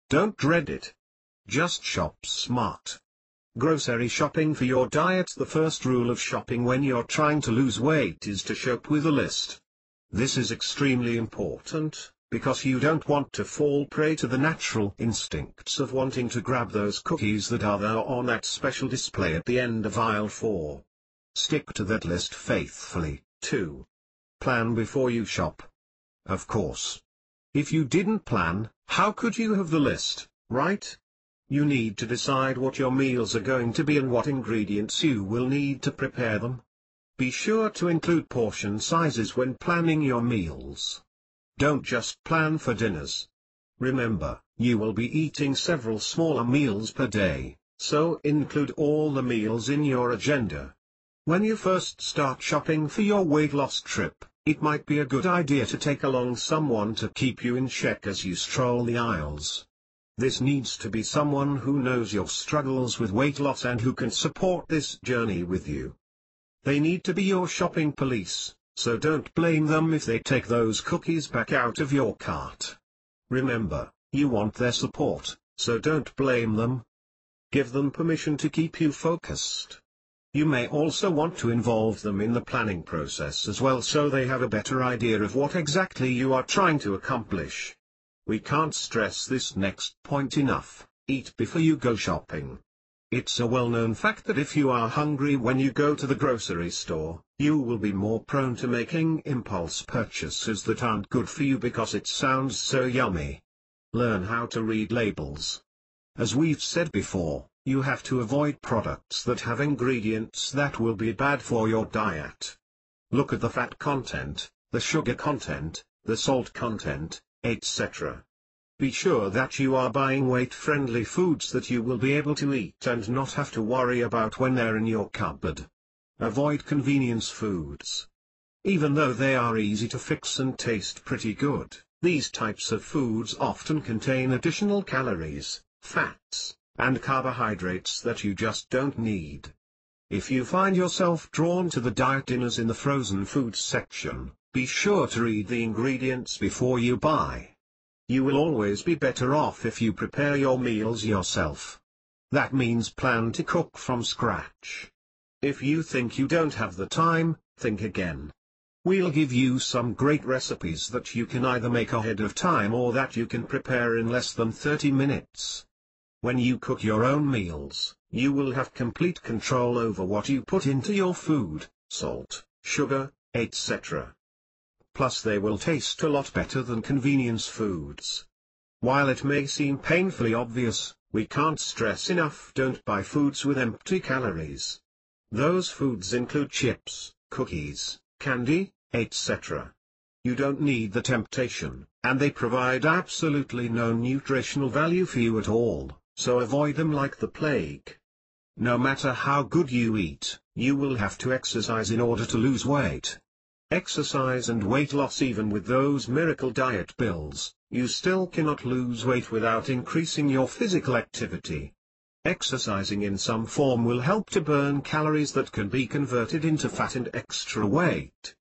Don't dread it. Just shop smart. Grocery shopping for your diet. The first rule of shopping when you're trying to lose weight is to shop with a list. This is extremely important, because you don't want to fall prey to the natural instincts of wanting to grab those cookies that are there on that special display at the end of aisle 4. Stick to that list faithfully, too. Plan before you shop. Of course. If you didn't plan, how could you have the list, right? You need to decide what your meals are going to be and what ingredients you will need to prepare them. Be sure to include portion sizes when planning your meals. Don't just plan for dinners. Remember, you will be eating several smaller meals per day, so include all the meals in your agenda. When you first start shopping for your weight loss trip, it might be a good idea to take along someone to keep you in check as you stroll the aisles. This needs to be someone who knows your struggles with weight loss and who can support this journey with you. They need to be your shopping police, so don't blame them if they take those cookies back out of your cart. Remember, you want their support, so don't blame them. Give them permission to keep you focused. You may also want to involve them in the planning process as well, so they have a better idea of what exactly you are trying to accomplish. We can't stress this next point enough: eat before you go shopping. It's a well-known fact that if you are hungry when you go to the grocery store, you will be more prone to making impulse purchases that aren't good for you because it sounds so yummy. Learn how to read labels. As we've said before, you have to avoid products that have ingredients that will be bad for your diet. Look at the fat content, the sugar content, the salt content, etc. Be sure that you are buying weight-friendly foods that you will be able to eat and not have to worry about when they're in your cupboard. Avoid convenience foods. Even though they are easy to fix and taste pretty good, these types of foods often contain additional calories, fats, and carbohydrates that you just don't need. If you find yourself drawn to the diet dinners in the frozen foods section, be sure to read the ingredients before you buy. You will always be better off if you prepare your meals yourself. That means plan to cook from scratch. If you think you don't have the time, think again. We'll give you some great recipes that you can either make ahead of time or that you can prepare in less than 30 minutes. When you cook your own meals, you will have complete control over what you put into your food, salt, sugar, etc. Plus they will taste a lot better than convenience foods. While it may seem painfully obvious, we can't stress enough: don't buy foods with empty calories. Those foods include chips, cookies, candy, etc. You don't need the temptation, and they provide absolutely no nutritional value for you at all, so avoid them like the plague. No matter how good you eat, you will have to exercise in order to lose weight. Exercise and weight loss. Even with those miracle diet pills, you still cannot lose weight without increasing your physical activity. Exercising in some form will help to burn calories that can be converted into fat and extra weight.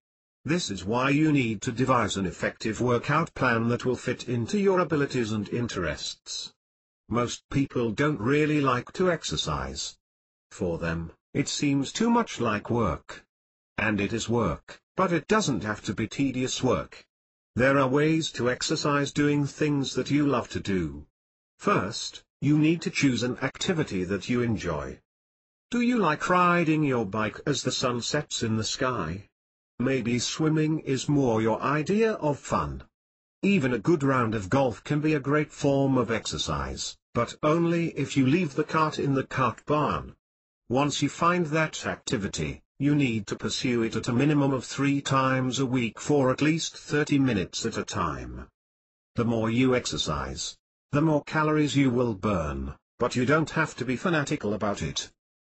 This is why you need to devise an effective workout plan that will fit into your abilities and interests. Most people don't really like to exercise. For them, it seems too much like work. And it is work, but it doesn't have to be tedious work. There are ways to exercise doing things that you love to do. First, you need to choose an activity that you enjoy. Do you like riding your bike as the sun sets in the sky? Maybe swimming is more your idea of fun. Even a good round of golf can be a great form of exercise, but only if you leave the cart in the cart barn. Once you find that activity, you need to pursue it at a minimum of 3 times a week for at least 30 minutes at a time. The more you exercise, the more calories you will burn, but you don't have to be fanatical about it.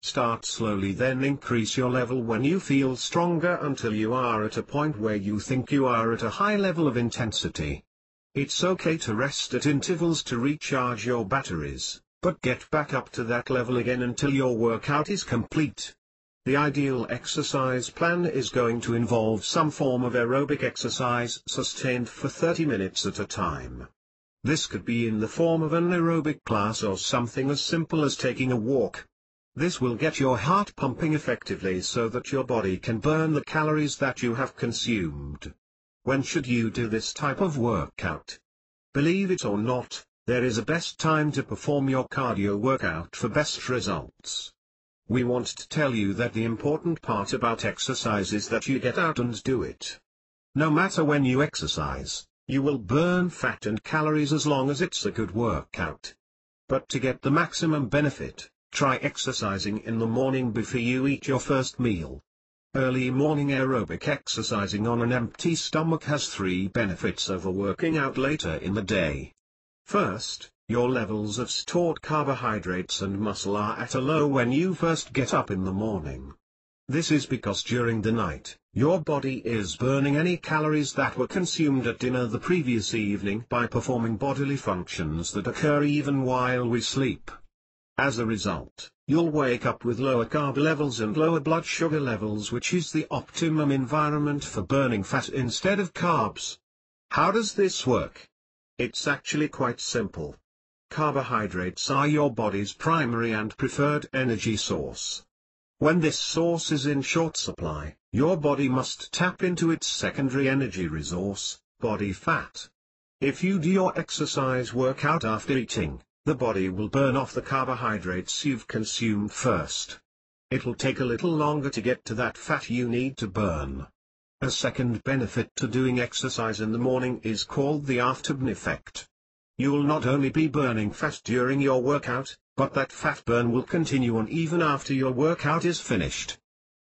Start slowly, then increase your level when you feel stronger until you are at a point where you think you are at a high level of intensity. It's okay to rest at intervals to recharge your batteries, but get back up to that level again until your workout is complete. The ideal exercise plan is going to involve some form of aerobic exercise sustained for 30 minutes at a time. This could be in the form of an aerobic class or something as simple as taking a walk. This will get your heart pumping effectively so that your body can burn the calories that you have consumed. When should you do this type of workout? Believe it or not, there is a best time to perform your cardio workout for best results. We want to tell you that the important part about exercise is that you get out and do it. No matter when you exercise, you will burn fat and calories as long as it's a good workout. But to get the maximum benefit, try exercising in the morning before you eat your first meal. Early morning aerobic exercising on an empty stomach has 3 benefits over working out later in the day. First, your levels of stored carbohydrates and muscle are at a low when you first get up in the morning. This is because during the night, your body is burning any calories that were consumed at dinner the previous evening by performing bodily functions that occur even while we sleep. As a result, you'll wake up with lower carb levels and lower blood sugar levels, which is the optimum environment for burning fat instead of carbs. How does this work? It's actually quite simple. Carbohydrates are your body's primary and preferred energy source. When this source is in short supply, your body must tap into its secondary energy resource, body fat. If you do your exercise workout after eating, the body will burn off the carbohydrates you've consumed first. It'll take a little longer to get to that fat you need to burn. A second benefit to doing exercise in the morning is called the afterburn effect. You'll not only be burning fat during your workout, but that fat burn will continue on even after your workout is finished.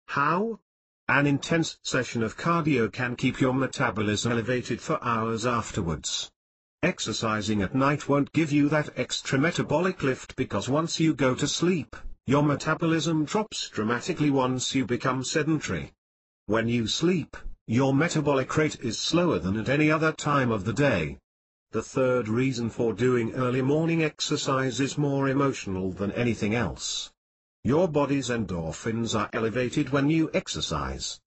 How? An intense session of cardio can keep your metabolism elevated for hours afterwards. Exercising at night won't give you that extra metabolic lift because once you go to sleep, your metabolism drops dramatically once you become sedentary. When you sleep, your metabolic rate is slower than at any other time of the day. The third reason for doing early morning exercise is more emotional than anything else. Your body's endorphins are elevated when you exercise.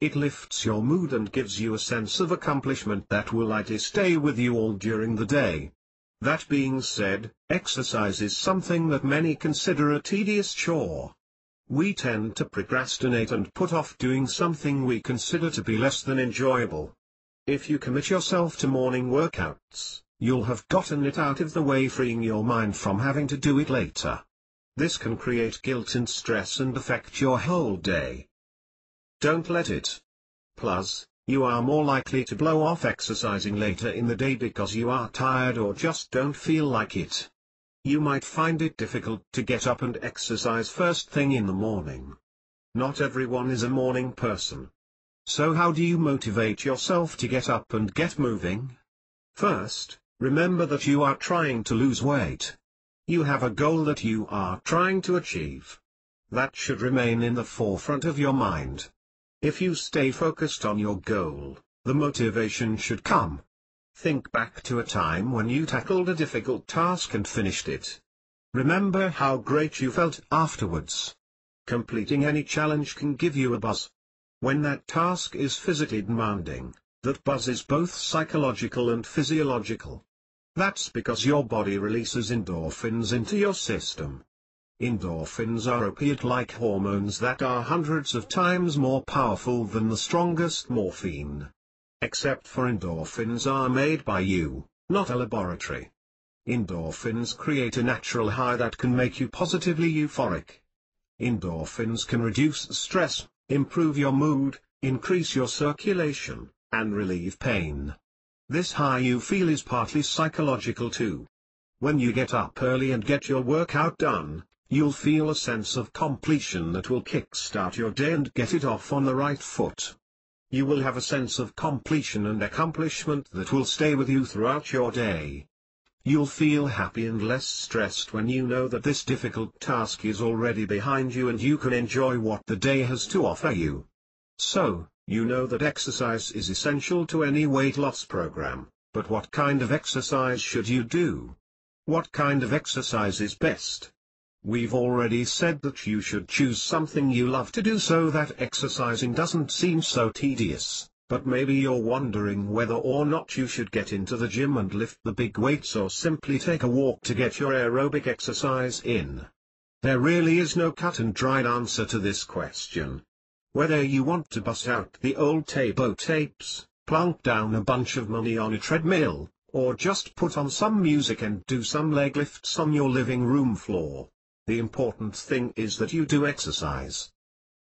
It lifts your mood and gives you a sense of accomplishment that will likely stay with you all during the day. That being said, exercise is something that many consider a tedious chore. We tend to procrastinate and put off doing something we consider to be less than enjoyable. If you commit yourself to morning workouts, you'll have gotten it out of the way, freeing your mind from having to do it later. This can create guilt and stress and affect your whole day. Don't let it. Plus, you are more likely to blow off exercising later in the day because you are tired or just don't feel like it. You might find it difficult to get up and exercise first thing in the morning. Not everyone is a morning person. So how do you motivate yourself to get up and get moving? First, remember that you are trying to lose weight. You have a goal that you are trying to achieve. That should remain in the forefront of your mind. If you stay focused on your goal, the motivation should come. Think back to a time when you tackled a difficult task and finished it. Remember how great you felt afterwards. Completing any challenge can give you a buzz. When that task is physically demanding, that buzz is both psychological and physiological. That's because your body releases endorphins into your system. Endorphins are opiate-like hormones that are hundreds of times more powerful than the strongest morphine. Except for endorphins are made by you, not a laboratory. Endorphins create a natural high that can make you positively euphoric. Endorphins can reduce stress, improve your mood, increase your circulation, and relieve pain. This high you feel is partly psychological too. When you get up early and get your workout done, you'll feel a sense of completion that will kickstart your day and get it off on the right foot. You will have a sense of completion and accomplishment that will stay with you throughout your day. You'll feel happy and less stressed when you know that this difficult task is already behind you and you can enjoy what the day has to offer you. So, you know that exercise is essential to any weight loss program, but what kind of exercise should you do? What kind of exercise is best? We've already said that you should choose something you love to do so that exercising doesn't seem so tedious, but maybe you're wondering whether or not you should get into the gym and lift the big weights or simply take a walk to get your aerobic exercise in. There really is no cut-and-dried answer to this question. Whether you want to bust out the old Taebo tapes, plunk down a bunch of money on a treadmill, or just put on some music and do some leg lifts on your living room floor, the important thing is that you do exercise.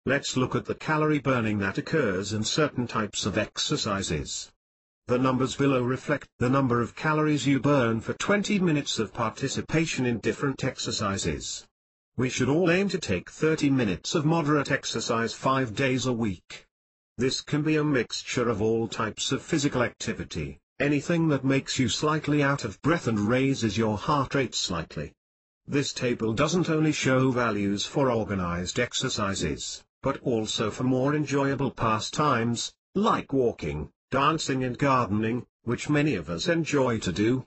Let's look at the calorie burning that occurs in certain types of exercises. The numbers below reflect the number of calories you burn for 20 minutes of participation in different exercises. We should all aim to take 30 minutes of moderate exercise 5 days a week. This can be a mixture of all types of physical activity, anything that makes you slightly out of breath and raises your heart rate slightly. This table doesn't only show values for organized exercises, but also for more enjoyable pastimes, like walking, dancing and gardening, which many of us enjoy to do.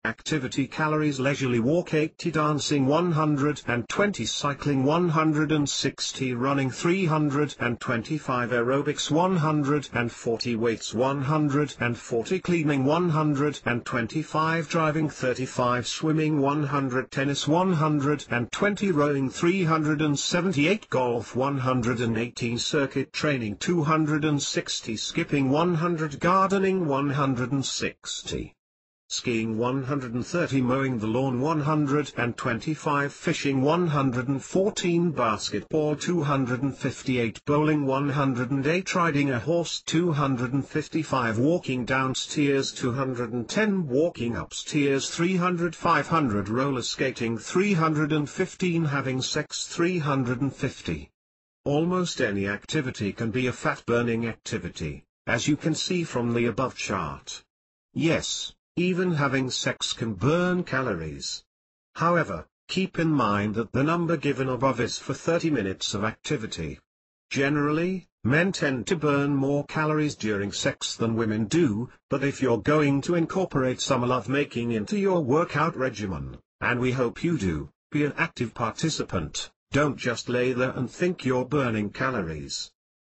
Activity calories: leisurely walk 80, dancing 120, cycling 160, running 325, aerobics 140, weights 140, cleaning 125, driving 35, swimming 100, tennis 120, rowing 378, golf 118, circuit training 260, skipping 100, gardening 160. Skiing 130, mowing the lawn 125, fishing 114, basketball 258, bowling 108, riding a horse 255, walking downstairs 210, walking upstairs 300, 500, roller skating 315, having sex 350. Almost any activity can be a fat-burning activity, as you can see from the above chart. Yes. Even having sex can burn calories. However, keep in mind that the number given above is for 30 minutes of activity. Generally, men tend to burn more calories during sex than women do, but if you're going to incorporate some lovemaking into your workout regimen, and we hope you do, be an active participant, don't just lay there and think you're burning calories.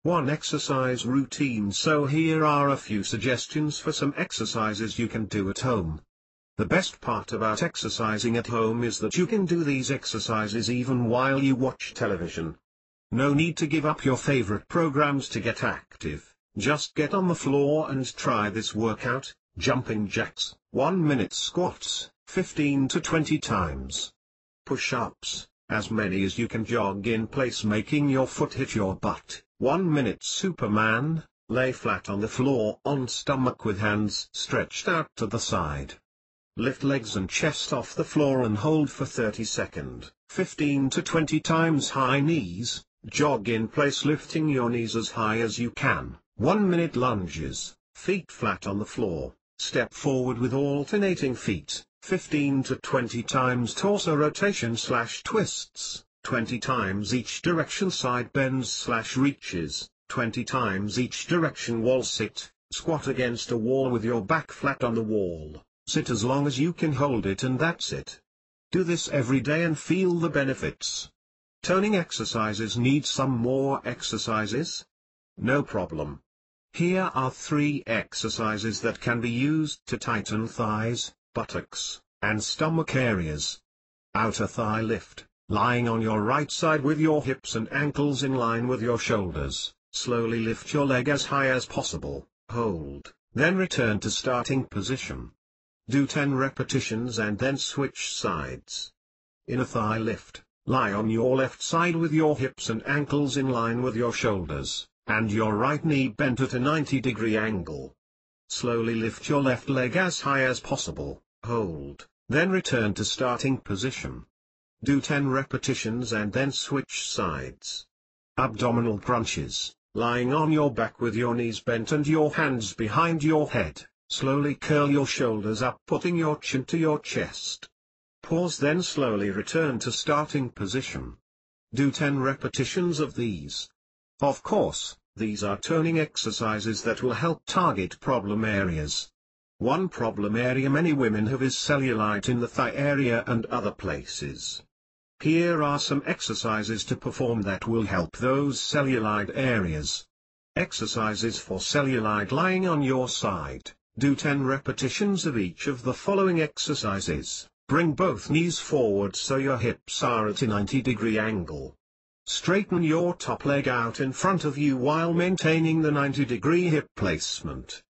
1. Exercise routine. So here are a few suggestions for some exercises you can do at home. The best part about exercising at home is that you can do these exercises even while you watch television. No need to give up your favorite programs to get active, just get on the floor and try this workout: jumping jacks, 1 minute squats, 15 to 20 times. Push-ups, as many as you can, jog in place making your foot hit your butt. 1 minute Superman, lay flat on the floor on stomach with hands stretched out to the side. Lift legs and chest off the floor and hold for 30 seconds, 15 to 20 times. High knees, jog in place lifting your knees as high as you can. 1 minute lunges, feet flat on the floor, step forward with alternating feet, 15 to 20 times. Torso rotation/twists. 20 times each direction. Side bends/reaches, 20 times each direction. Wall sit, squat against a wall with your back flat on the wall, sit as long as you can hold it and that's it. Do this every day and feel the benefits. Toning exercises need some more exercises? No problem. Here are 3 exercises that can be used to tighten thighs, buttocks, and stomach areas. Outer thigh lift, lying on your right side with your hips and ankles in line with your shoulders. Slowly lift your leg as high as possible, hold, then return to starting position. Do 10 repetitions and then switch sides. Inner thigh lift, lie on your left side with your hips and ankles in line with your shoulders, and your right knee bent at a 90-degree angle. Slowly lift your left leg as high as possible, hold, then return to starting position. Do 10 repetitions and then switch sides. Abdominal crunches, lying on your back with your knees bent and your hands behind your head. Slowly curl your shoulders up, putting your chin to your chest. Pause, then slowly return to starting position. Do 10 repetitions of these. Of course, these are toning exercises that will help target problem areas. One problem area many women have is cellulite in the thigh area and other places. Here are some exercises to perform that will help those cellulite areas. Exercises for cellulite lying on your side. Do 10 repetitions of each of the following exercises. Bring both knees forward so your hips are at a 90-degree angle. Straighten your top leg out in front of you while maintaining the 90-degree hip placement.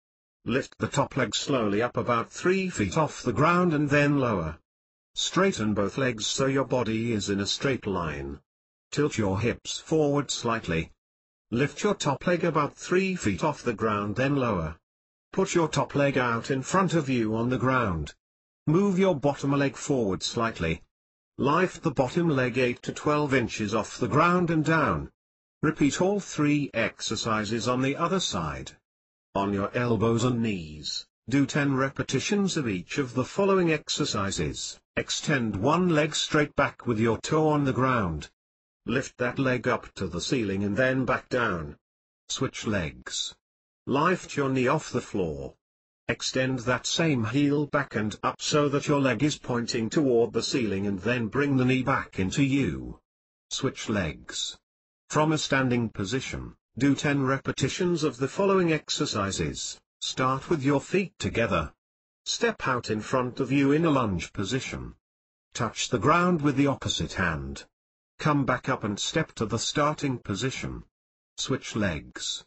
Lift the top leg slowly up about 3 feet off the ground and then lower. Straighten both legs so your body is in a straight line. Tilt your hips forward slightly. Lift your top leg about 3 feet off the ground, then lower. Put your top leg out in front of you on the ground. Move your bottom leg forward slightly. Lift the bottom leg 8 to 12 inches off the ground and down. Repeat all 3 exercises on the other side. On your elbows and knees, do 10 repetitions of each of the following exercises. Extend one leg straight back with your toe on the ground. Lift that leg up to the ceiling and then back down. Switch legs. Lift your knee off the floor. Extend that same heel back and up so that your leg is pointing toward the ceiling and then bring the knee back into you. Switch legs. From a standing position, do 10 repetitions of the following exercises. Start with your feet together. Step out in front of you in a lunge position. Touch the ground with the opposite hand. Come back up and step to the starting position. Switch legs.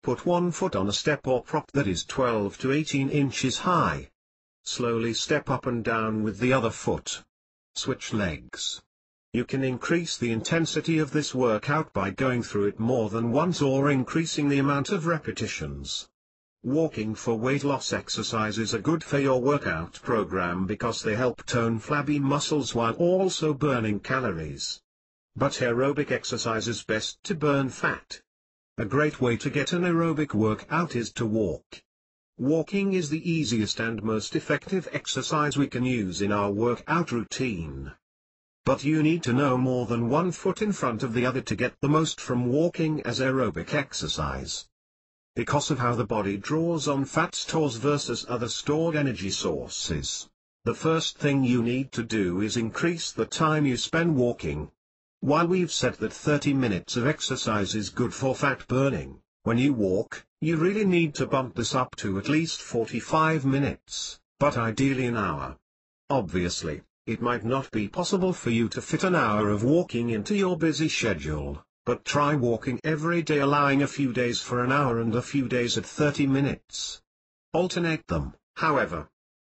Put one foot on a step or prop that is 12 to 18 inches high. Slowly step up and down with the other foot. Switch legs. You can increase the intensity of this workout by going through it more than once or increasing the amount of repetitions. Walking for weight loss exercises are good for your workout program because they help tone flabby muscles while also burning calories. But aerobic exercise is best to burn fat. A great way to get an aerobic workout is to walk. Walking is the easiest and most effective exercise we can use in our workout routine. But you need to know more than one foot in front of the other to get the most from walking as aerobic exercise. Because of how the body draws on fat stores versus other stored energy sources, the first thing you need to do is increase the time you spend walking. While we've said that 30 minutes of exercise is good for fat burning, when you walk, you really need to bump this up to at least 45 minutes, but ideally an hour. Obviously, it might not be possible for you to fit an hour of walking into your busy schedule, but try walking every day, allowing a few days for an hour and a few days at 30 minutes. Alternate them, however.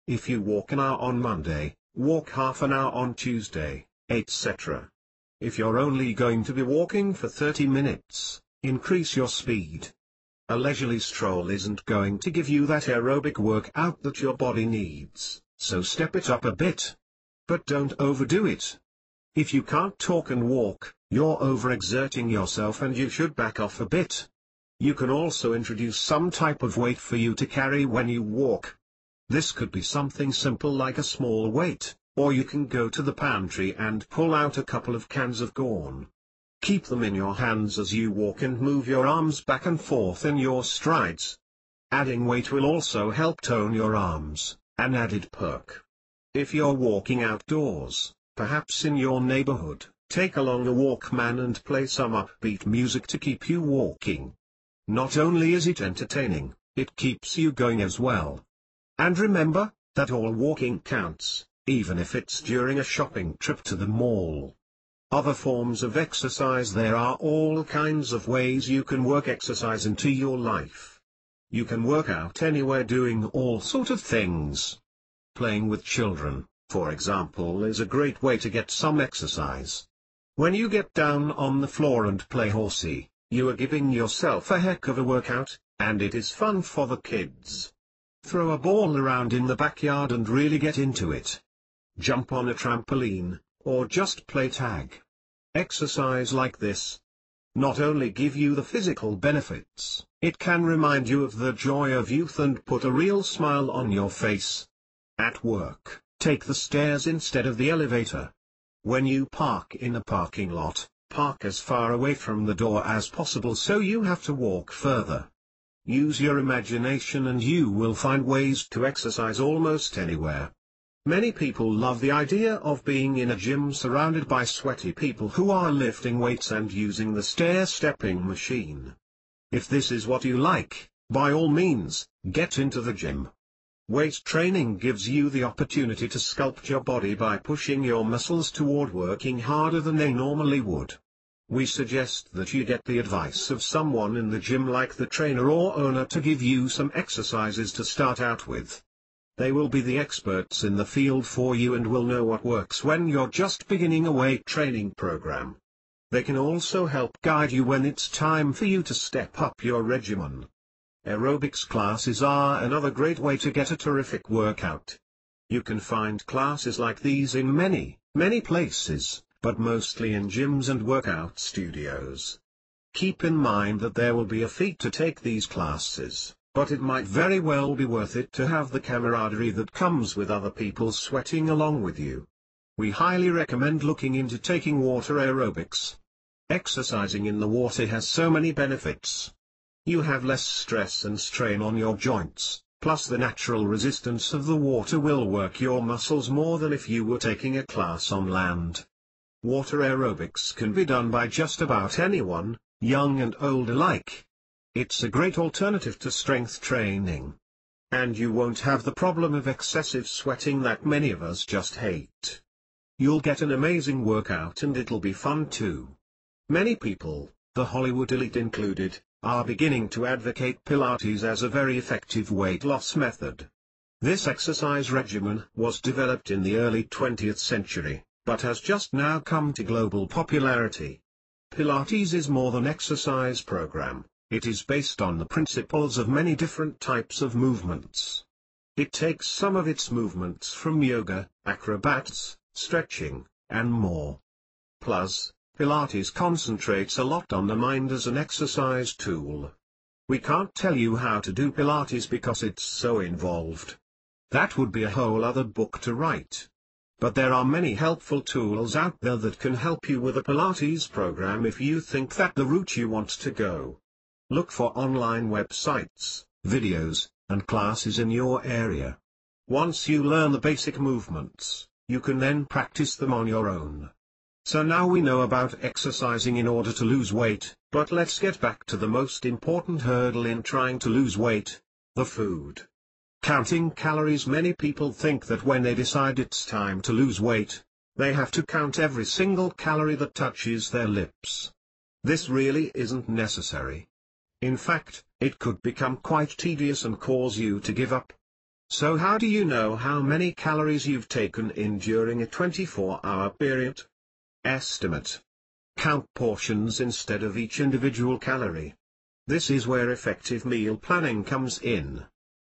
If you walk an hour on Monday, walk half an hour on Tuesday, etc. If you're only going to be walking for 30 minutes, increase your speed. A leisurely stroll isn't going to give you that aerobic workout that your body needs, so step it up a bit. But don't overdo it. If you can't talk and walk, you're overexerting yourself and you should back off a bit. You can also introduce some type of weight for you to carry when you walk. This could be something simple like a small weight, or you can go to the pantry and pull out a couple of cans of corn. Keep them in your hands as you walk and move your arms back and forth in your strides. Adding weight will also help tone your arms, an added perk. If you're walking outdoors, perhaps in your neighborhood, take along a Walkman and play some upbeat music to keep you walking. Not only is it entertaining, it keeps you going as well. And remember, that all walking counts, even if it's during a shopping trip to the mall. Other forms of exercise. There are all kinds of ways you can work exercise into your life. You can work out anywhere doing all sort of things. Playing with children, for example, is a great way to get some exercise. When you get down on the floor and play horsey, you are giving yourself a heck of a workout, and it is fun for the kids. Throw a ball around in the backyard and really get into it. Jump on a trampoline, or just play tag. Exercise like this not only give you the physical benefits, it can remind you of the joy of youth and put a real smile on your face. At work, take the stairs instead of the elevator. When you park in a parking lot, park as far away from the door as possible so you have to walk further. Use your imagination and you will find ways to exercise almost anywhere. Many people love the idea of being in a gym surrounded by sweaty people who are lifting weights and using the stair-stepping machine. If this is what you like, by all means, get into the gym. Weight training gives you the opportunity to sculpt your body by pushing your muscles toward working harder than they normally would. We suggest that you get the advice of someone in the gym like the trainer or owner to give you some exercises to start out with. They will be the experts in the field for you and will know what works when you're just beginning a weight training program. They can also help guide you when it's time for you to step up your regimen. Aerobics classes are another great way to get a terrific workout. You can find classes like these in many places, but mostly in gyms and workout studios. Keep in mind that there will be a fee to take these classes, but it might very well be worth it to have the camaraderie that comes with other people sweating along with you. We highly recommend looking into taking water aerobics. Exercising in the water has so many benefits. You have less stress and strain on your joints, plus the natural resistance of the water will work your muscles more than if you were taking a class on land. Water aerobics can be done by just about anyone, young and old alike. It's a great alternative to strength training. And you won't have the problem of excessive sweating that many of us just hate. You'll get an amazing workout and it'll be fun too. Many people, the Hollywood elite included, are beginning to advocate Pilates as a very effective weight loss method. This exercise regimen was developed in the early 20th century, but has just now come to global popularity. Pilates is more than an exercise program, it is based on the principles of many different types of movements. It takes some of its movements from yoga, acrobats, stretching, and more. Plus, Pilates concentrates a lot on the mind as an exercise tool. We can't tell you how to do Pilates because it's so involved. That would be a whole other book to write. But there are many helpful tools out there that can help you with a Pilates program if you think that's the route you want to go. Look for online websites, videos, and classes in your area. Once you learn the basic movements, you can then practice them on your own. So now we know about exercising in order to lose weight, but let's get back to the most important hurdle in trying to lose weight, the food. Counting calories. Many people think that when they decide it's time to lose weight, they have to count every single calorie that touches their lips. This really isn't necessary. In fact, it could become quite tedious and cause you to give up. So how do you know how many calories you've taken in during a 24-hour period? Estimate. Count portions instead of each individual calorie. This is where effective meal planning comes in.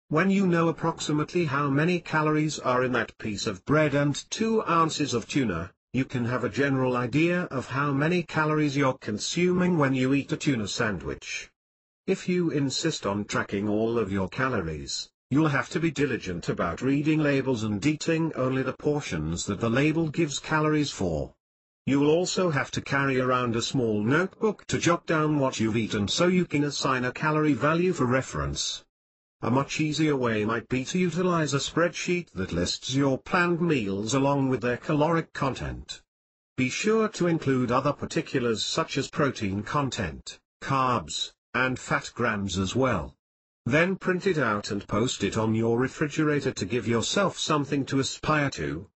When you know approximately how many calories are in that piece of bread and 2 ounces of tuna, you can have a general idea of how many calories you're consuming when you eat a tuna sandwich. If you insist on tracking all of your calories, you'll have to be diligent about reading labels and eating only the portions that the label gives calories for. You'll also have to carry around a small notebook to jot down what you've eaten so you can assign a calorie value for reference. A much easier way might be to utilize a spreadsheet that lists your planned meals along with their caloric content. Be sure to include other particulars such as protein content, carbs, and fat grams as well. Then print it out and post it on your refrigerator to give yourself something to aspire to.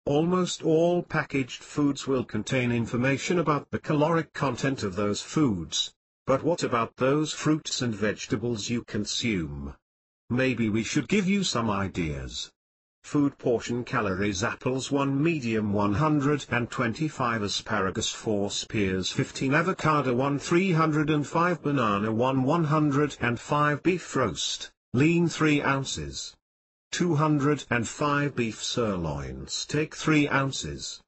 Almost all packaged foods will contain information about the caloric content of those foods, but what about those fruits and vegetables you consume? Maybe we should give you some ideas. Food portion calories: apples 1 medium 125, asparagus 4 spears 15, avocado 1 305, banana 1 105, beef roast, lean 3 ounces. 205 beef sirloin steak 3 ounces.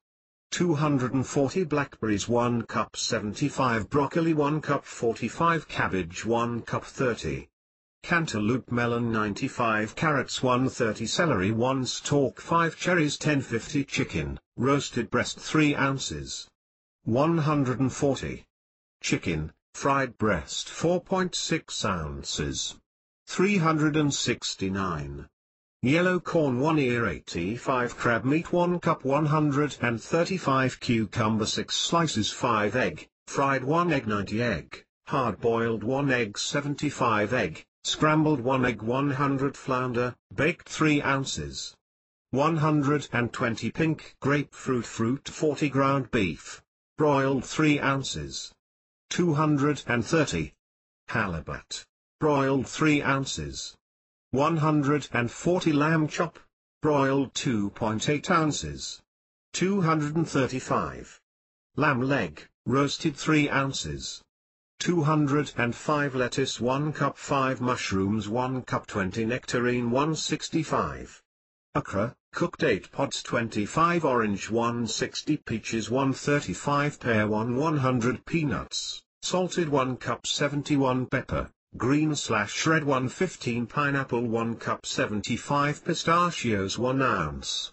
240 blackberries 1 cup 75, broccoli 1 cup 45, cabbage 1 cup 30. Cantaloupe melon 95, carrots 130, celery 1 stalk 5, cherries 1050, chicken, roasted breast 3 ounces. 140. Chicken, fried breast 4.6 ounces. 369. Yellow corn 1 ear 85, crab meat 1 cup 135, cucumber 6 slices, 5 egg, fried 1 egg 90 egg, hard-boiled 1 egg 75 egg, scrambled 1 egg 100, flounder, baked 3 ounces. 120 pink grapefruit fruit 40, ground beef, broiled 3 ounces. 230. Halibut, broiled 3 ounces. 140 lamb chop, broiled 2.8 ounces. 235. Lamb leg, roasted 3 ounces. 205 lettuce 1 cup, 5 mushrooms 1 cup, 20 nectarine 165. Okra, cooked 8 pods 25, orange 160, peaches 135, pear 100, peanuts, salted 1 cup 71, pepper, green/red 115, pineapple 1 cup 75, pistachios 1 ounce.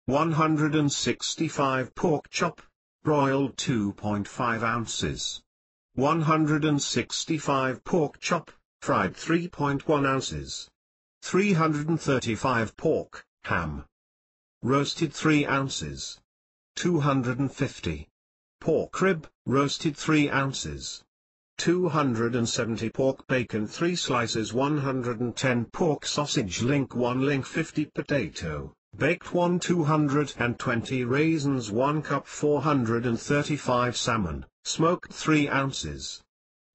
165 pork chop, broiled 2.5 ounces. 165 pork chop, fried 3.1 ounces. 335 pork, ham, roasted 3 ounces. 250. Pork rib, roasted 3 ounces. 270 pork bacon 3 slices, 110 pork sausage link 1 link, 50 potato, baked 1, 220 raisins 1 cup, 435 salmon, smoked 3 ounces.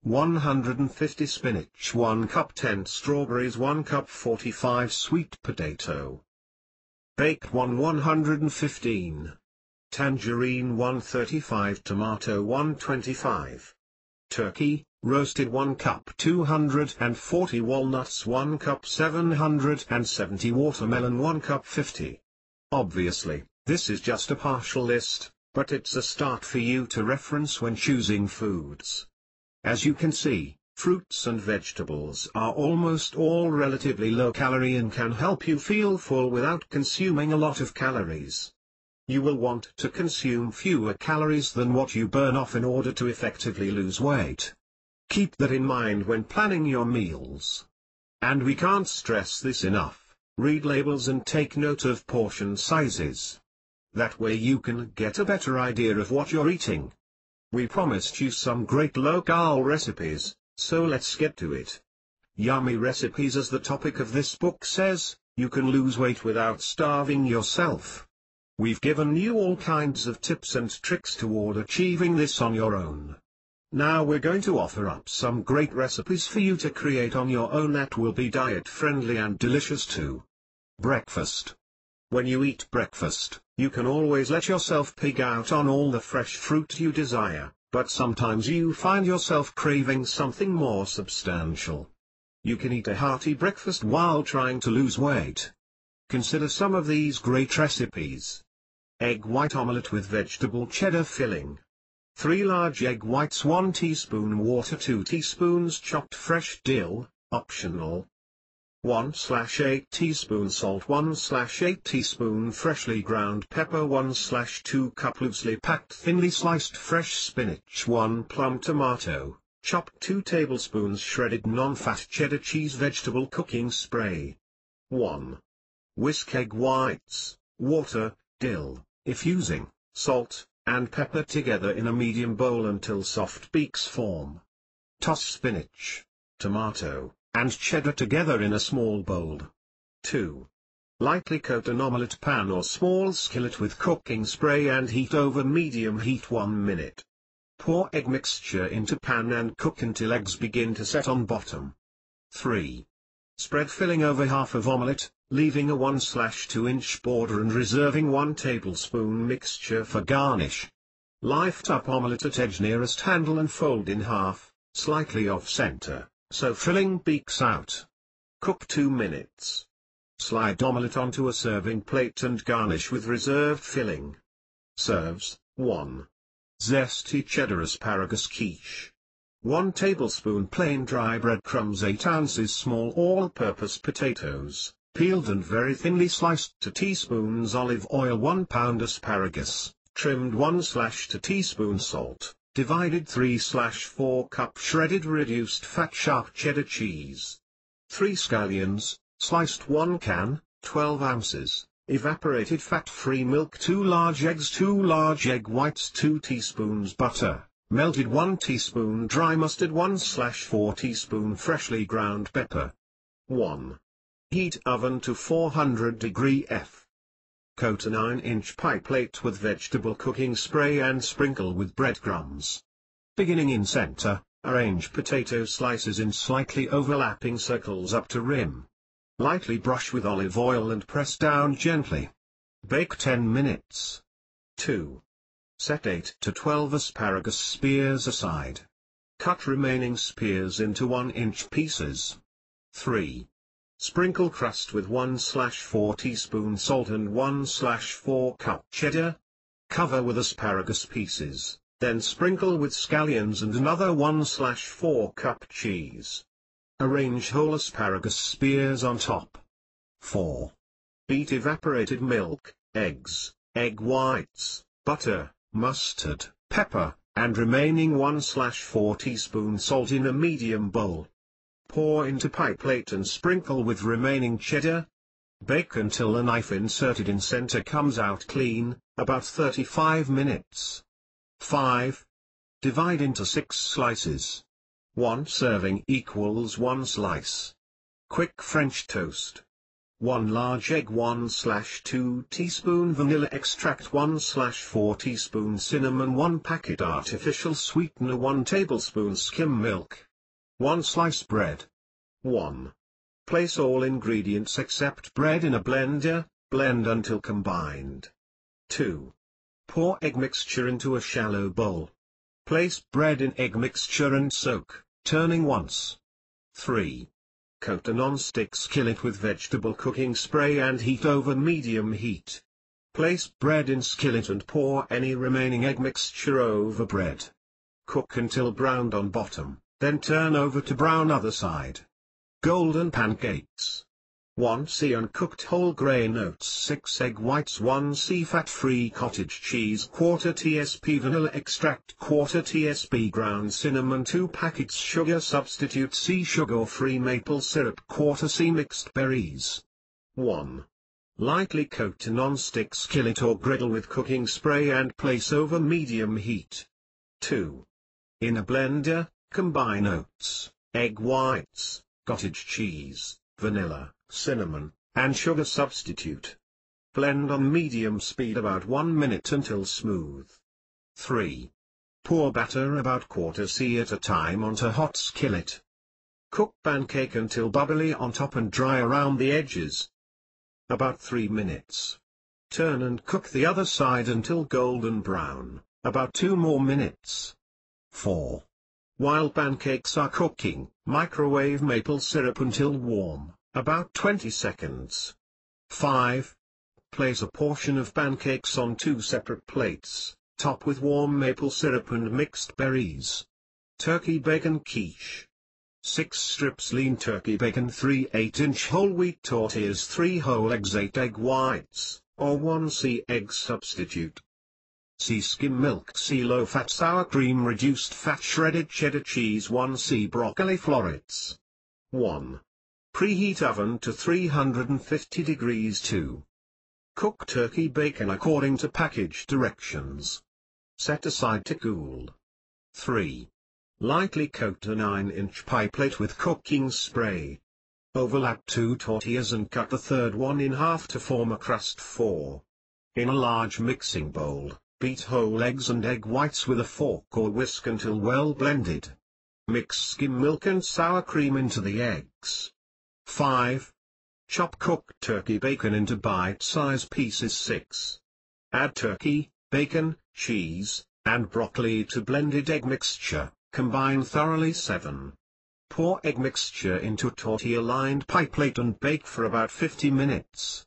150 spinach 1 cup, 10 strawberries 1 cup, 45 sweet potato, baked 1, 115. Tangerine 135, tomato 125. Turkey, roasted 1 cup, 240 walnuts 1 cup, 770 watermelon 1 cup, 50. Obviously, this is just a partial list, but it's a start for you to reference when choosing foods. As you can see, fruits and vegetables are almost all relatively low calorie and can help you feel full without consuming a lot of calories. You will want to consume fewer calories than what you burn off in order to effectively lose weight. Keep that in mind when planning your meals. And we can't stress this enough, read labels and take note of portion sizes. That way you can get a better idea of what you're eating. We promised you some great low-cal recipes, so let's get to it. Yummy recipes, as the topic of this book says, you can lose weight without starving yourself. We've given you all kinds of tips and tricks toward achieving this on your own. Now we're going to offer up some great recipes for you to create on your own that will be diet-friendly and delicious too. Breakfast. When you eat breakfast, you can always let yourself pig out on all the fresh fruit you desire, but sometimes you find yourself craving something more substantial. You can eat a hearty breakfast while trying to lose weight. Consider some of these great recipes. Egg white omelette with vegetable cheddar filling. 3 large egg whites, 1 teaspoon water, 2 teaspoons chopped fresh dill, optional. 1/8 teaspoon salt, 1/8 teaspoon freshly ground pepper, 1/2 cup loosely packed thinly sliced fresh spinach, 1 plum tomato, Chop 2 tablespoons shredded non-fat cheddar cheese vegetable cooking spray. 1. Whisk egg whites, water, dill, if using, salt, and pepper together in a medium bowl until soft beaks form. Toss spinach, tomato, and cheddar together in a small bowl. 2. Lightly coat an omelette pan or small skillet with cooking spray and heat over medium heat 1 minute. Pour egg mixture into pan and cook until eggs begin to set on bottom. 3. Spread filling over half of omelette, leaving a 1/2 inch border and reserving 1 tablespoon mixture for garnish. Lift up omelette at edge nearest handle and fold in half, slightly off center, so filling beaks out. Cook 2 minutes. Slide omelette onto a serving plate and garnish with reserved filling. Serves. 1. Zesty cheddar asparagus quiche. 1 tablespoon plain dry breadcrumbs, 8 ounces small all-purpose potatoes, peeled and very thinly sliced, 2 teaspoons olive oil, 1 pound asparagus, trimmed 1/2 teaspoon salt, divided 3/4 cup shredded reduced fat sharp cheddar cheese. 3 scallions, sliced 1 can, 12 ounces, evaporated fat-free milk, 2 large eggs, 2 large egg whites, 2 teaspoons butter, melted 1 teaspoon dry mustard, 1/4 teaspoon freshly ground pepper. 1. Heat oven to 400° F. Coat a 9-inch pie plate with vegetable cooking spray and sprinkle with breadcrumbs. Beginning in center, arrange potato slices in slightly overlapping circles up to rim. Lightly brush with olive oil and press down gently. Bake 10 minutes. 2. Set 8 to 12 asparagus spears aside. Cut remaining spears into 1-inch pieces. 3. Sprinkle crust with 1/4 teaspoon salt and 1/4 cup cheddar. Cover with asparagus pieces, then sprinkle with scallions and another 1/4 cup cheese. Arrange whole asparagus spears on top. 4. Beat evaporated milk, eggs, egg whites, butter, mustard, pepper, and remaining 1/4 teaspoon salt in a medium bowl. Pour into pie plate and sprinkle with remaining cheddar. Bake until the knife inserted in center comes out clean, about 35 minutes. 5. Divide into 6 slices. 1 serving equals 1 slice. Quick French toast. 1 large egg, 1/2 teaspoon vanilla extract, 1/4 teaspoon cinnamon, 1 packet artificial sweetener, 1 tablespoon skim milk. 1 slice bread. 1. Place all ingredients except bread in a blender, blend until combined. 2. Pour egg mixture into a shallow bowl. Place bread in egg mixture and soak, turning once. 3. Coat a non-stick skillet with vegetable cooking spray and heat over medium heat. Place bread in skillet and pour any remaining egg mixture over bread. Cook until browned on bottom, then turn over to brown other side. Golden pancakes. 1 c uncooked whole grain oats, 6 egg whites, 1 c fat-free cottage cheese, 1/4 tsp vanilla extract, 1/4 tsp ground cinnamon, 2 packets sugar substitute, c sugar-free maple syrup, 1/4 c mixed berries. 1. Lightly coat a non-stick skillet or griddle with cooking spray and place over medium heat. 2. In a blender, combine oats, egg whites, cottage cheese, vanilla, cinnamon, and sugar substitute. Blend on medium speed about 1 minute until smooth. 3. Pour batter about 1/4 c at a time onto hot skillet. Cook pancake until bubbly on top and dry around the edges. About 3 minutes. Turn and cook the other side until golden brown, about 2 more minutes. 4. While pancakes are cooking, microwave maple syrup until warm, about 20 seconds. 5. Place a portion of pancakes on 2 separate plates, top with warm maple syrup and mixed berries. Turkey bacon quiche. 6 strips lean turkey bacon, 3 8-inch whole wheat tortillas, 3 whole eggs, 8 egg whites, or 1 c egg substitute. C. Skim milk. C. Low fat sour cream. Reduced fat shredded cheddar cheese. 1. C. Broccoli florets. 1. Preheat oven to 350 degrees. 2. Cook turkey bacon according to package directions. Set aside to cool. 3. Lightly coat a 9-inch pie plate with cooking spray. Overlap 2 tortillas and cut the third one in half to form a crust. 4. In a large mixing bowl, beat whole eggs and egg whites with a fork or whisk until well blended. Mix skim milk and sour cream into the eggs. 5. Chop cooked turkey bacon into bite-sized pieces. 6. Add turkey, bacon, cheese, and broccoli to blended egg mixture, combine thoroughly. 7. Pour egg mixture into tortilla-lined pie plate and bake for about 50 minutes.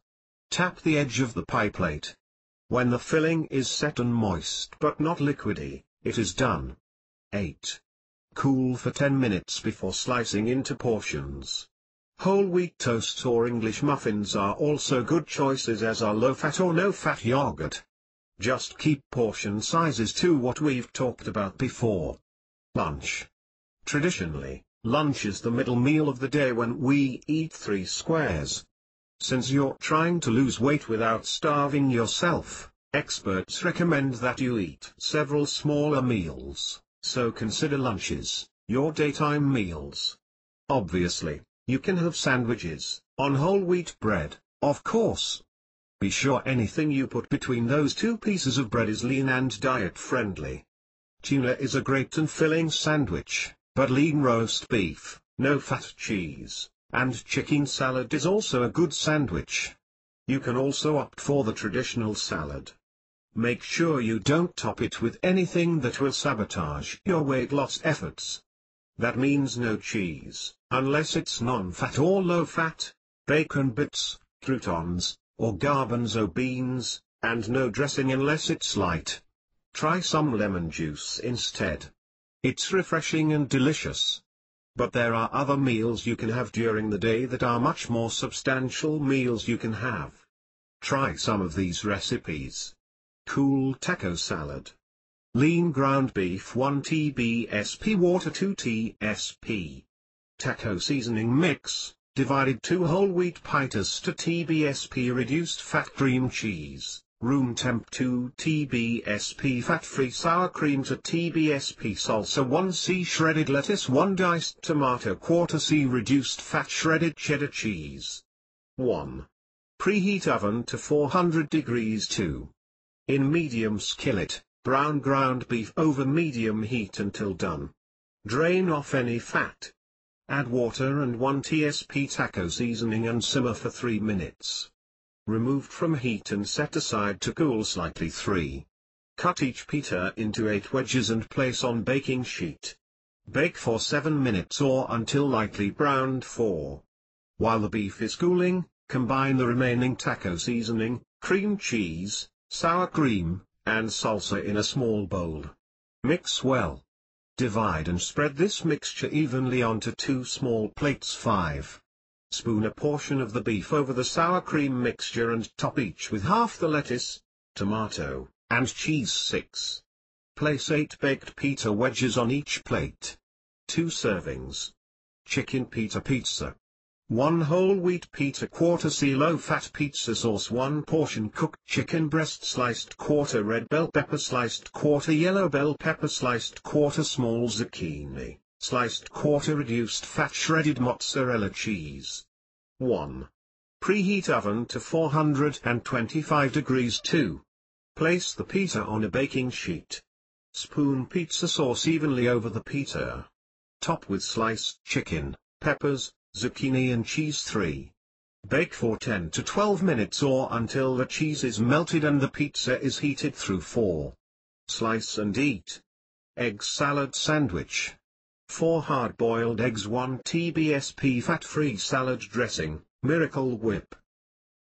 Tap the edge of the pie plate. When the filling is set and moist but not liquidy, it is done. 8. Cool for 10 minutes before slicing into portions. Whole wheat toast or English muffins are also good choices, as are low-fat or no-fat yogurt. Just keep portion sizes to what we've talked about before. Lunch. Traditionally, lunch is the middle meal of the day when we eat 3 squares. Since you're trying to lose weight without starving yourself, experts recommend that you eat several smaller meals, so consider lunches your daytime meals. Obviously, you can have sandwiches on whole wheat bread, of course. Be sure anything you put between those 2 pieces of bread is lean and diet-friendly. Tuna is a great and filling sandwich, but lean roast beef, no-fat cheese, and chicken salad is also a good sandwich. You can also opt for the traditional salad. Make sure you don't top it with anything that will sabotage your weight loss efforts. That means no cheese, unless it's non-fat or low-fat, bacon bits, croutons, or garbanzo beans, and no dressing unless it's light. Try some lemon juice instead. It's refreshing and delicious. But there are other meals you can have during the day that are much more substantial meals you can have. Try some of these recipes. Cool taco salad. Lean ground beef 1 TBSP, water 2 TSP. Taco seasoning mix, divided 2 whole wheat pitas to TBSP, reduced fat cream cheese, room temp 2 TBSP, fat-free sour cream to TBSP, salsa 1 C, shredded lettuce 1, diced tomato 1/4 C, reduced fat shredded cheddar cheese. 1. Preheat oven to 400 degrees. 2. In medium skillet, brown ground beef over medium heat until done. Drain off any fat. Add water and 1 TSP taco seasoning and simmer for 3 minutes. Removed from heat and set aside to cool slightly. 3. Cut each pita into 8 wedges and place on baking sheet. Bake for 7 minutes or until lightly browned. 4. While the beef is cooling, combine the remaining taco seasoning, cream cheese, sour cream, and salsa in a small bowl. Mix well. Divide and spread this mixture evenly onto 2 small plates. 5. Spoon a portion of the beef over the sour cream mixture and top each with half the lettuce, tomato, and cheese. 6. Place 8 baked pita wedges on each plate. 2 servings. Chicken pita pizza. 1 whole wheat pita, 1/4 C, low-fat pizza sauce, 1 portion cooked chicken breast, sliced 1/4 red bell pepper, sliced 1/4 yellow bell pepper, sliced 1/4 small zucchini, sliced 1/4 reduced fat shredded mozzarella cheese. 1. Preheat oven to 425 degrees. 2. Place the pita on a baking sheet. Spoon pizza sauce evenly over the pita. Top with sliced chicken, peppers, zucchini and cheese. 3. Bake for 10 to 12 minutes or until the cheese is melted and the pizza is heated through. 4. Slice and eat. Egg salad sandwich. 4 hard-boiled eggs, 1 TBSP fat-free salad dressing, Miracle Whip.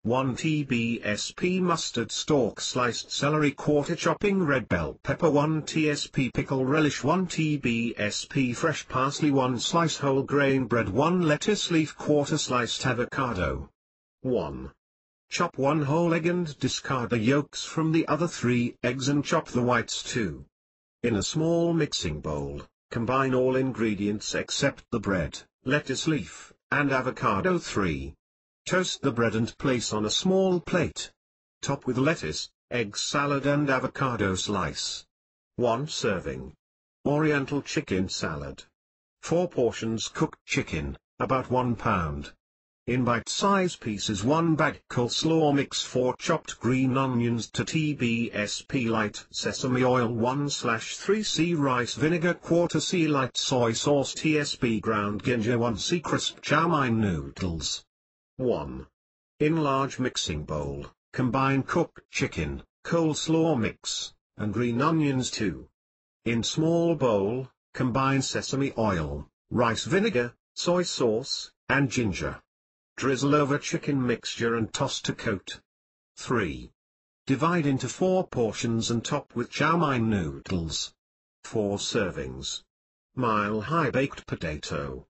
1 TBSP mustard stalk, sliced celery, 1/4 chopping red bell pepper, 1 TSP pickle relish, 1 TBSP fresh parsley, 1 slice whole grain bread, 1 lettuce leaf, 1/4 sliced avocado. 1. Chop one whole egg and discard the yolks from the other 3 eggs and chop the whites too. In a small mixing bowl, combine all ingredients except the bread, lettuce leaf, and avocado 3. Toast the bread and place on a small plate. Top with lettuce, egg salad and avocado slice. 1 serving. Oriental chicken salad. 4 portions cooked chicken, about 1 pound. In bite-size pieces 1 bag coleslaw mix 4 chopped green onions to TBSP light sesame oil 1/3 c rice vinegar 1/4 c light soy sauce TSP ground ginger 1 c crisp chow mein noodles. 1. In large mixing bowl, combine cooked chicken, coleslaw mix, and green onions 2. In small bowl, combine sesame oil, rice vinegar, soy sauce, and ginger. Drizzle over chicken mixture and toss to coat. 3. Divide into 4 portions and top with chow mein noodles. 4 servings. Mile-high baked potato.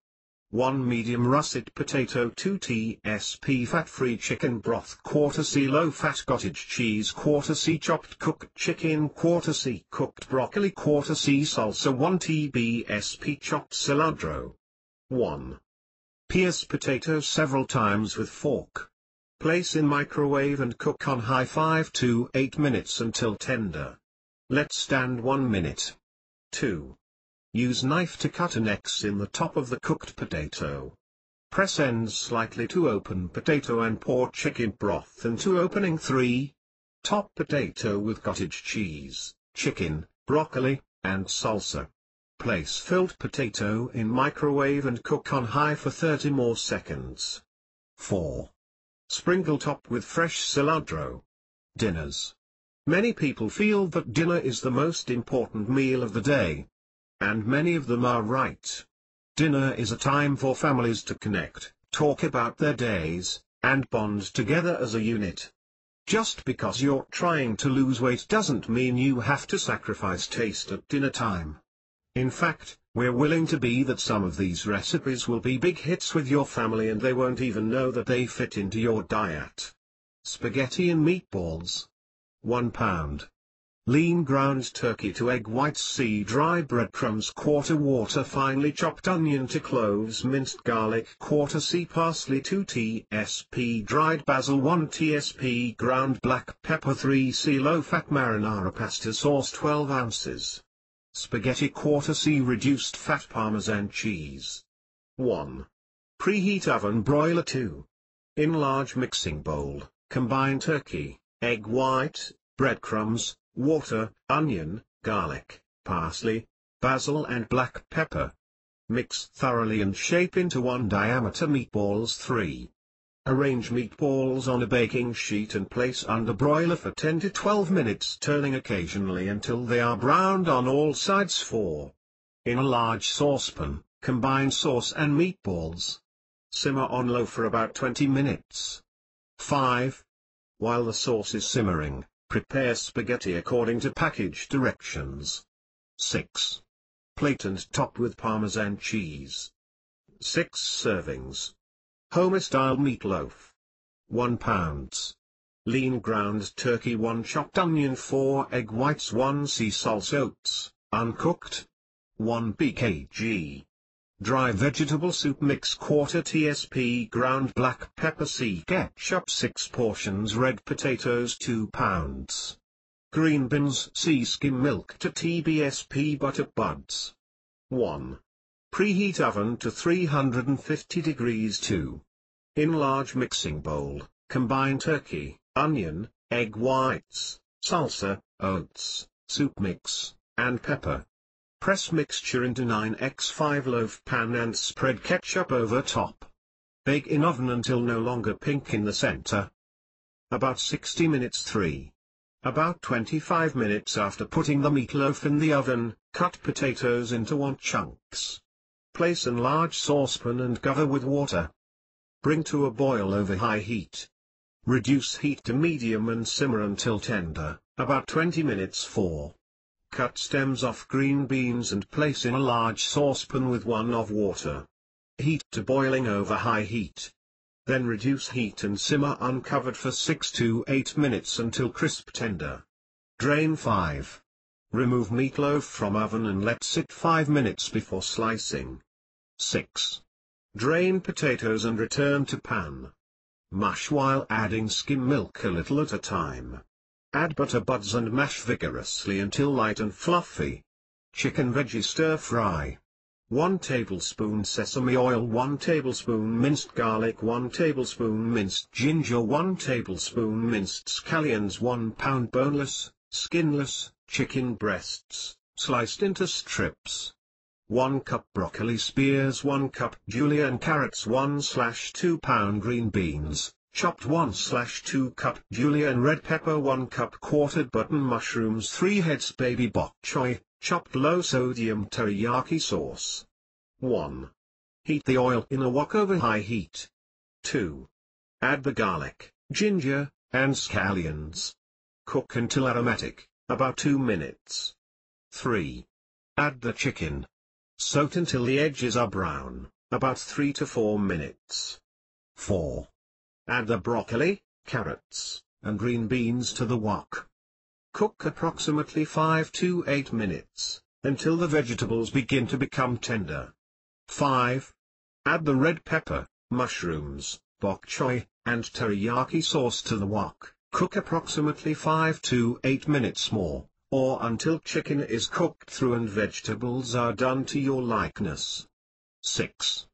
1 medium russet potato 2 tsp fat-free chicken broth 1/4 c low-fat cottage cheese 1/4 c chopped cooked chicken 1/4 c cooked broccoli 1/4 c salsa 1 tbsp chopped cilantro. 1. Pierce potatoes several times with fork. Place in microwave and cook on high 5 to 8 minutes until tender. Let stand 1 minute. 2. Use knife to cut an X in the top of the cooked potato. Press ends slightly to open potato and pour chicken broth into opening. 3. Top potato with cottage cheese, chicken, broccoli, and salsa. Place filled potato in microwave and cook on high for 30 more seconds. 4. Sprinkle top with fresh cilantro. Dinners. Many people feel that dinner is the most important meal of the day. And many of them are right. Dinner is a time for families to connect, talk about their days, and bond together as a unit. Just because you're trying to lose weight doesn't mean you have to sacrifice taste at dinner time. In fact, we're willing to bet that some of these recipes will be big hits with your family and they won't even know that they fit into your diet. Spaghetti and meatballs. 1 pound. Lean ground turkey to egg whites c dry breadcrumbs 1/4 water finely chopped onion to cloves minced garlic 1/4 c parsley 2 tsp dried basil 1 tsp ground black pepper 3 c low-fat marinara pasta sauce 12 ounces. Spaghetti 1/4 c reduced fat Parmesan cheese. 1. Preheat oven broiler 2. In large mixing bowl, combine turkey, egg white, breadcrumbs, water, onion, garlic, parsley, basil and black pepper. Mix thoroughly and shape into 1 diameter meatballs. 3. Arrange meatballs on a baking sheet and place under broiler for 10 to 12 minutes turning occasionally until they are browned on all sides. 4. In a large saucepan, combine sauce and meatballs. Simmer on low for about 20 minutes. 5. While the sauce is simmering, prepare spaghetti according to package directions. 6. Plate and top with Parmesan cheese. 6 servings. Home-style meatloaf. 1 pound. Lean ground turkey 1 chopped onion 4 egg whites 1 sea salsa oats, uncooked. 1 bkg. Dry vegetable soup mix 1/4 tsp ground black pepper c ketchup 6 portions red potatoes 2 pounds. Green beans c skim milk to TBSP butter buds. 1. Preheat oven to 350 degrees. 2. In large mixing bowl, combine turkey, onion, egg whites, salsa, oats, soup mix, and pepper. Press mixture into 9x5 loaf pan and spread ketchup over top. Bake in oven until no longer pink in the center. About 60 minutes. 3. About 25 minutes after putting the meatloaf in the oven, cut potatoes into 1 chunks. Place in large saucepan and cover with water. Bring to a boil over high heat. Reduce heat to medium and simmer until tender, about 20 minutes. 4. Cut stems off green beans and place in a large saucepan with 1 of water. Heat to boiling over high heat. Then reduce heat and simmer uncovered for 6 to 8 minutes until crisp tender. Drain 5. Remove meatloaf from oven and let sit 5 minutes before slicing. 6. Drain potatoes and return to pan. Mash while adding skim milk a little at a time. Add butter buds and mash vigorously until light and fluffy. Chicken veggie stir fry. 1 tablespoon sesame oil, 1 tablespoon minced garlic, 1 tablespoon minced ginger, 1 tablespoon minced scallions, 1 pound boneless, skinless, chicken breasts, sliced into strips. 1 cup broccoli spears, 1 cup julienne carrots, 1/2 pound green beans, chopped 1/2 cup julienne red pepper, 1 cup quartered button mushrooms, 3 heads baby bok choy, chopped low-sodium teriyaki sauce. 1. Heat the oil in a wok over high heat. 2. Add the garlic, ginger, and scallions. Cook until aromatic, about 2 minutes. 3. Add the chicken. Saute until the edges are brown, about 3 to 4 minutes. 4. Add the broccoli, carrots, and green beans to the wok. Cook approximately 5 to 8 minutes, until the vegetables begin to become tender. 5. Add the red pepper, mushrooms, bok choy, and teriyaki sauce to the wok. Cook approximately 5 to 8 minutes more, or until chicken is cooked through and vegetables are done to your likeness. 6.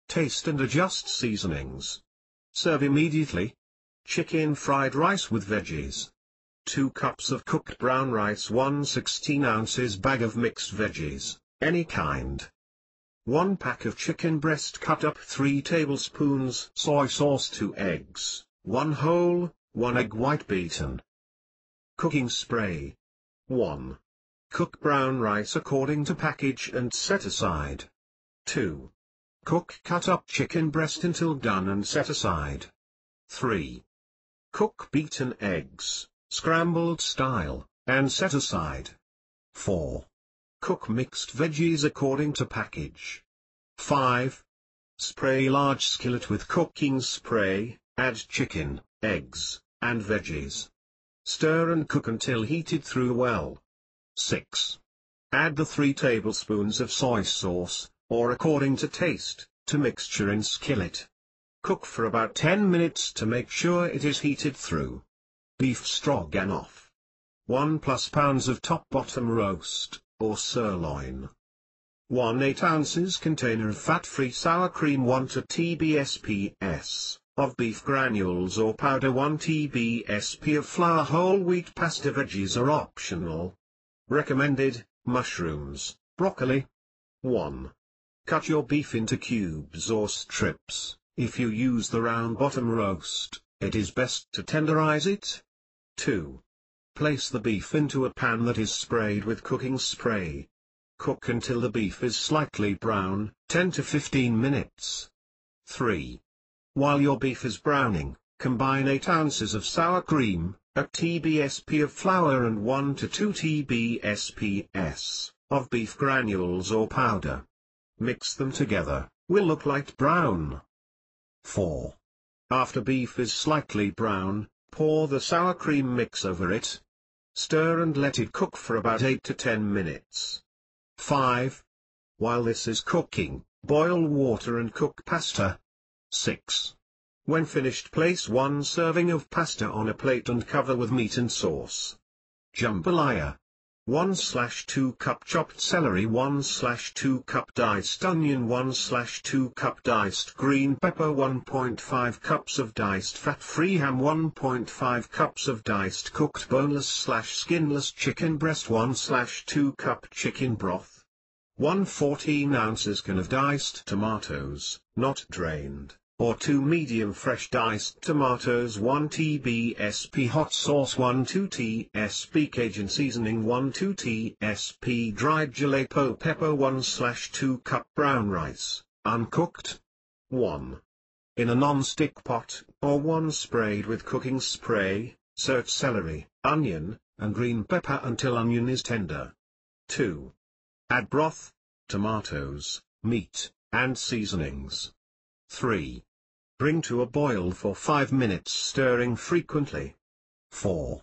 Taste and adjust seasonings. Serve immediately. Chicken fried rice with veggies. 2 cups of cooked brown rice, 1 16 ounces bag of mixed veggies, any kind. 1 pack of chicken breast cut up, 3 tablespoons soy sauce, 2 eggs, 1 whole, 1 egg white beaten. Cooking spray. 1. Cook brown rice according to package and set aside. 2. Cook cut up chicken breast until done and set aside. 3. Cook beaten eggs, scrambled style, and set aside. 4. Cook mixed veggies according to package. 5. Spray large skillet with cooking spray, add chicken, eggs, and veggies. Stir and cook until heated through well. 6. Add the 3 tablespoons of soy sauce, or according to taste, to mixture in skillet. Cook for about 10 minutes to make sure it is heated through. Beef stroganoff. 1+ pounds of top-bottom roast, or sirloin. 1 8 ounces container of fat-free sour cream, 1 to TBSPS, of beef granules or powder, 1 TBSP of flour. Whole wheat pasta. Veggies are optional. Recommended: mushrooms, broccoli. 1. Cut your beef into cubes or strips. If you use the round bottom roast, it is best to tenderize it. 2. Place the beef into a pan that is sprayed with cooking spray. Cook until the beef is slightly brown, 10 to 15 minutes. 3. While your beef is browning, combine 8 ounces of sour cream, a TBSP of flour, and 1 to 2 TBSPS of beef granules or powder. Mix them together, will look light brown. 4. After beef is slightly brown, pour the sour cream mix over it. Stir and let it cook for about 8 to 10 minutes. 5. While this is cooking, boil water and cook pasta. 6. When finished, place 1 serving of pasta on a plate and cover with meat and sauce. Jambalaya. 1/2 cup chopped celery, 1/2 cup diced onion, 1/2 cup diced green pepper, 1.5 cups of diced fat-free ham, 1.5 cups of diced cooked boneless/skinless chicken breast, 1/2 cup chicken broth. 1 14 ounces can of diced tomatoes, not drained, or 2 medium fresh diced tomatoes, 1 TBSP hot sauce, 1 2 TSP Cajun seasoning, 1 2 TSP dried jalapeno pepper, 1/2 cup brown rice, uncooked. 1. In a non-stick pot, or 1 sprayed with cooking spray, soak celery, onion, and green pepper until onion is tender. 2. Add broth, tomatoes, meat, and seasonings. 3. Bring to a boil for 5 minutes, stirring frequently. 4.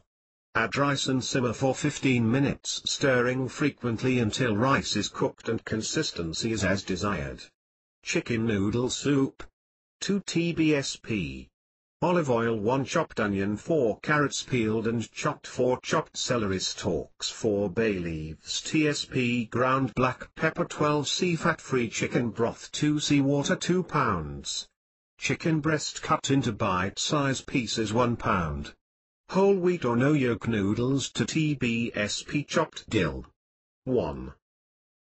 Add rice and simmer for 15 minutes, stirring frequently until rice is cooked and consistency is as desired. Chicken noodle soup. 2 tbsp. Olive oil, 1 chopped onion, 4 carrots peeled and chopped, 4 chopped celery stalks, 4 bay leaves, tsp ground black pepper, 12 c fat-free chicken broth, 2 c water, 2 pounds. Chicken breast cut into bite-size pieces, 1 pound. Whole wheat or no yolk noodles, to tbsp chopped dill. 1.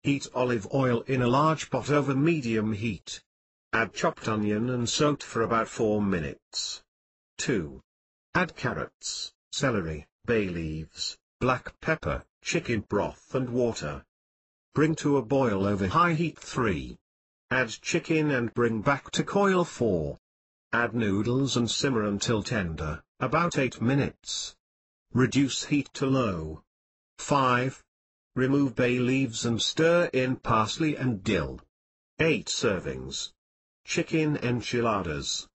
Heat olive oil in a large pot over medium heat. Add chopped onion and saute for about 4 minutes. 2. Add carrots, celery, bay leaves, black pepper, chicken broth and water. Bring to a boil over high heat. 3. Add chicken and bring back to coil. 4. Add noodles and simmer until tender, about 8 minutes. Reduce heat to low. 5. Remove bay leaves and stir in parsley and dill. 8 servings. Chicken enchiladas.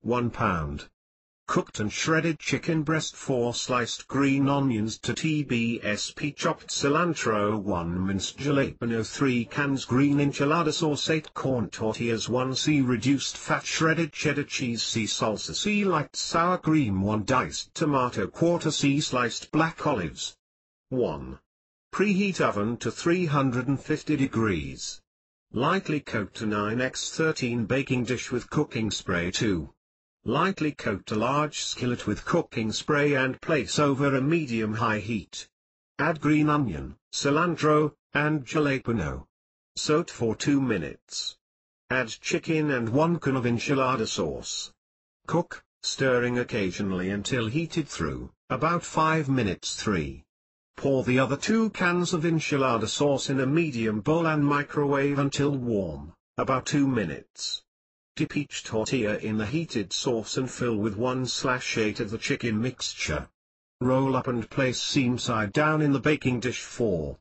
1 pound. Cooked and shredded chicken breast, 4 sliced green onions, to tbsp chopped cilantro, 1 minced jalapeno, 3 cans green enchilada sauce, 8 corn tortillas, 1 c reduced fat shredded cheddar cheese, c salsa, c light sour cream, 1 diced tomato, 1/4 c sliced black olives. 1. Preheat oven to 350 degrees. Lightly coat to 9x13 baking dish with cooking spray. 2. Lightly coat a large skillet with cooking spray and place over a medium-high heat. Add green onion, cilantro, and jalapeno. Saute for 2 minutes. Add chicken and 1 can of enchilada sauce. Cook, stirring occasionally until heated through, about 5 minutes. 3. Pour the other 2 cans of enchilada sauce in a medium bowl and microwave until warm, about 2 minutes. Dip each tortilla in the heated sauce and fill with 1/8 of the chicken mixture. Roll up and place seam side down in the baking dish. 4.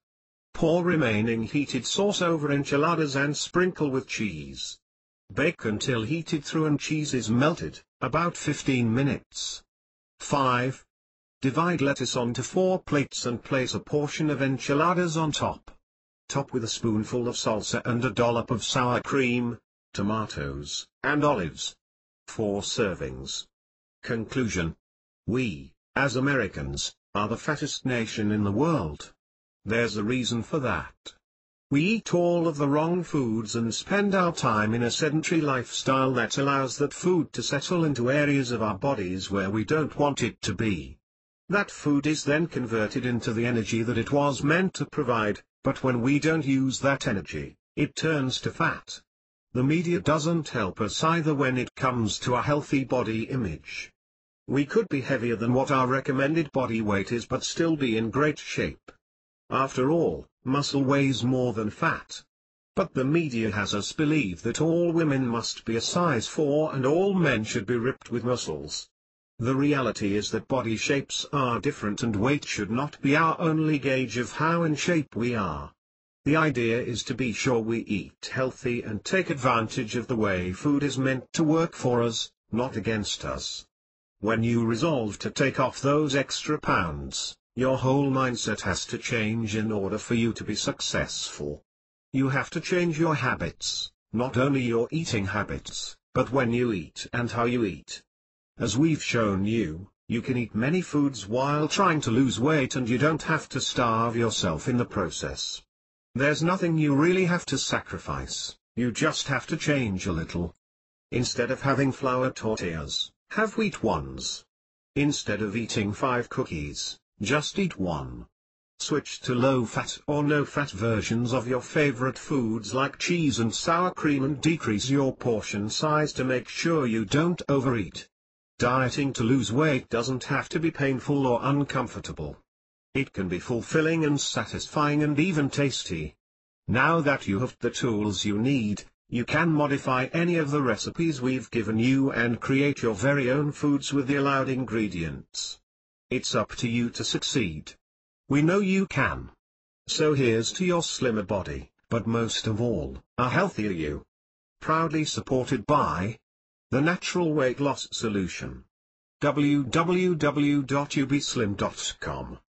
Pour remaining heated sauce over enchiladas and sprinkle with cheese. Bake until heated through and cheese is melted, about 15 minutes. 5. Divide lettuce onto 4 plates and place a portion of enchiladas on top. Top with a spoonful of salsa and a dollop of sour cream, tomatoes, and olives. 4 servings. Conclusion. We, as Americans, are the fattest nation in the world. There's a reason for that. We eat all of the wrong foods and spend our time in a sedentary lifestyle that allows that food to settle into areas of our bodies where we don't want it to be. That food is then converted into the energy that it was meant to provide, but when we don't use that energy, it turns to fat. The media doesn't help us either when it comes to a healthy body image. We could be heavier than what our recommended body weight is but still be in great shape. After all, muscle weighs more than fat. But the media has us believe that all women must be a size 4 and all men should be ripped with muscles. The reality is that body shapes are different and weight should not be our only gauge of how in shape we are. The idea is to be sure we eat healthy and take advantage of the way food is meant to work for us, not against us. When you resolve to take off those extra pounds, your whole mindset has to change in order for you to be successful. You have to change your habits, not only your eating habits, but when you eat and how you eat. As we've shown you, you can eat many foods while trying to lose weight and you don't have to starve yourself in the process. There's nothing you really have to sacrifice, you just have to change a little. Instead of having flour tortillas, have wheat ones. Instead of eating 5 cookies, just eat 1. Switch to low-fat or no-fat versions of your favorite foods like cheese and sour cream and decrease your portion size to make sure you don't overeat. Dieting to lose weight doesn't have to be painful or uncomfortable. It can be fulfilling and satisfying and even tasty. Now that you have the tools you need, you can modify any of the recipes we've given you and create your very own foods with the allowed ingredients. It's up to you to succeed. We know you can. So here's to your slimmer body, but most of all, a healthier you. Proudly supported by The natural weight loss solution. www.ubslim.com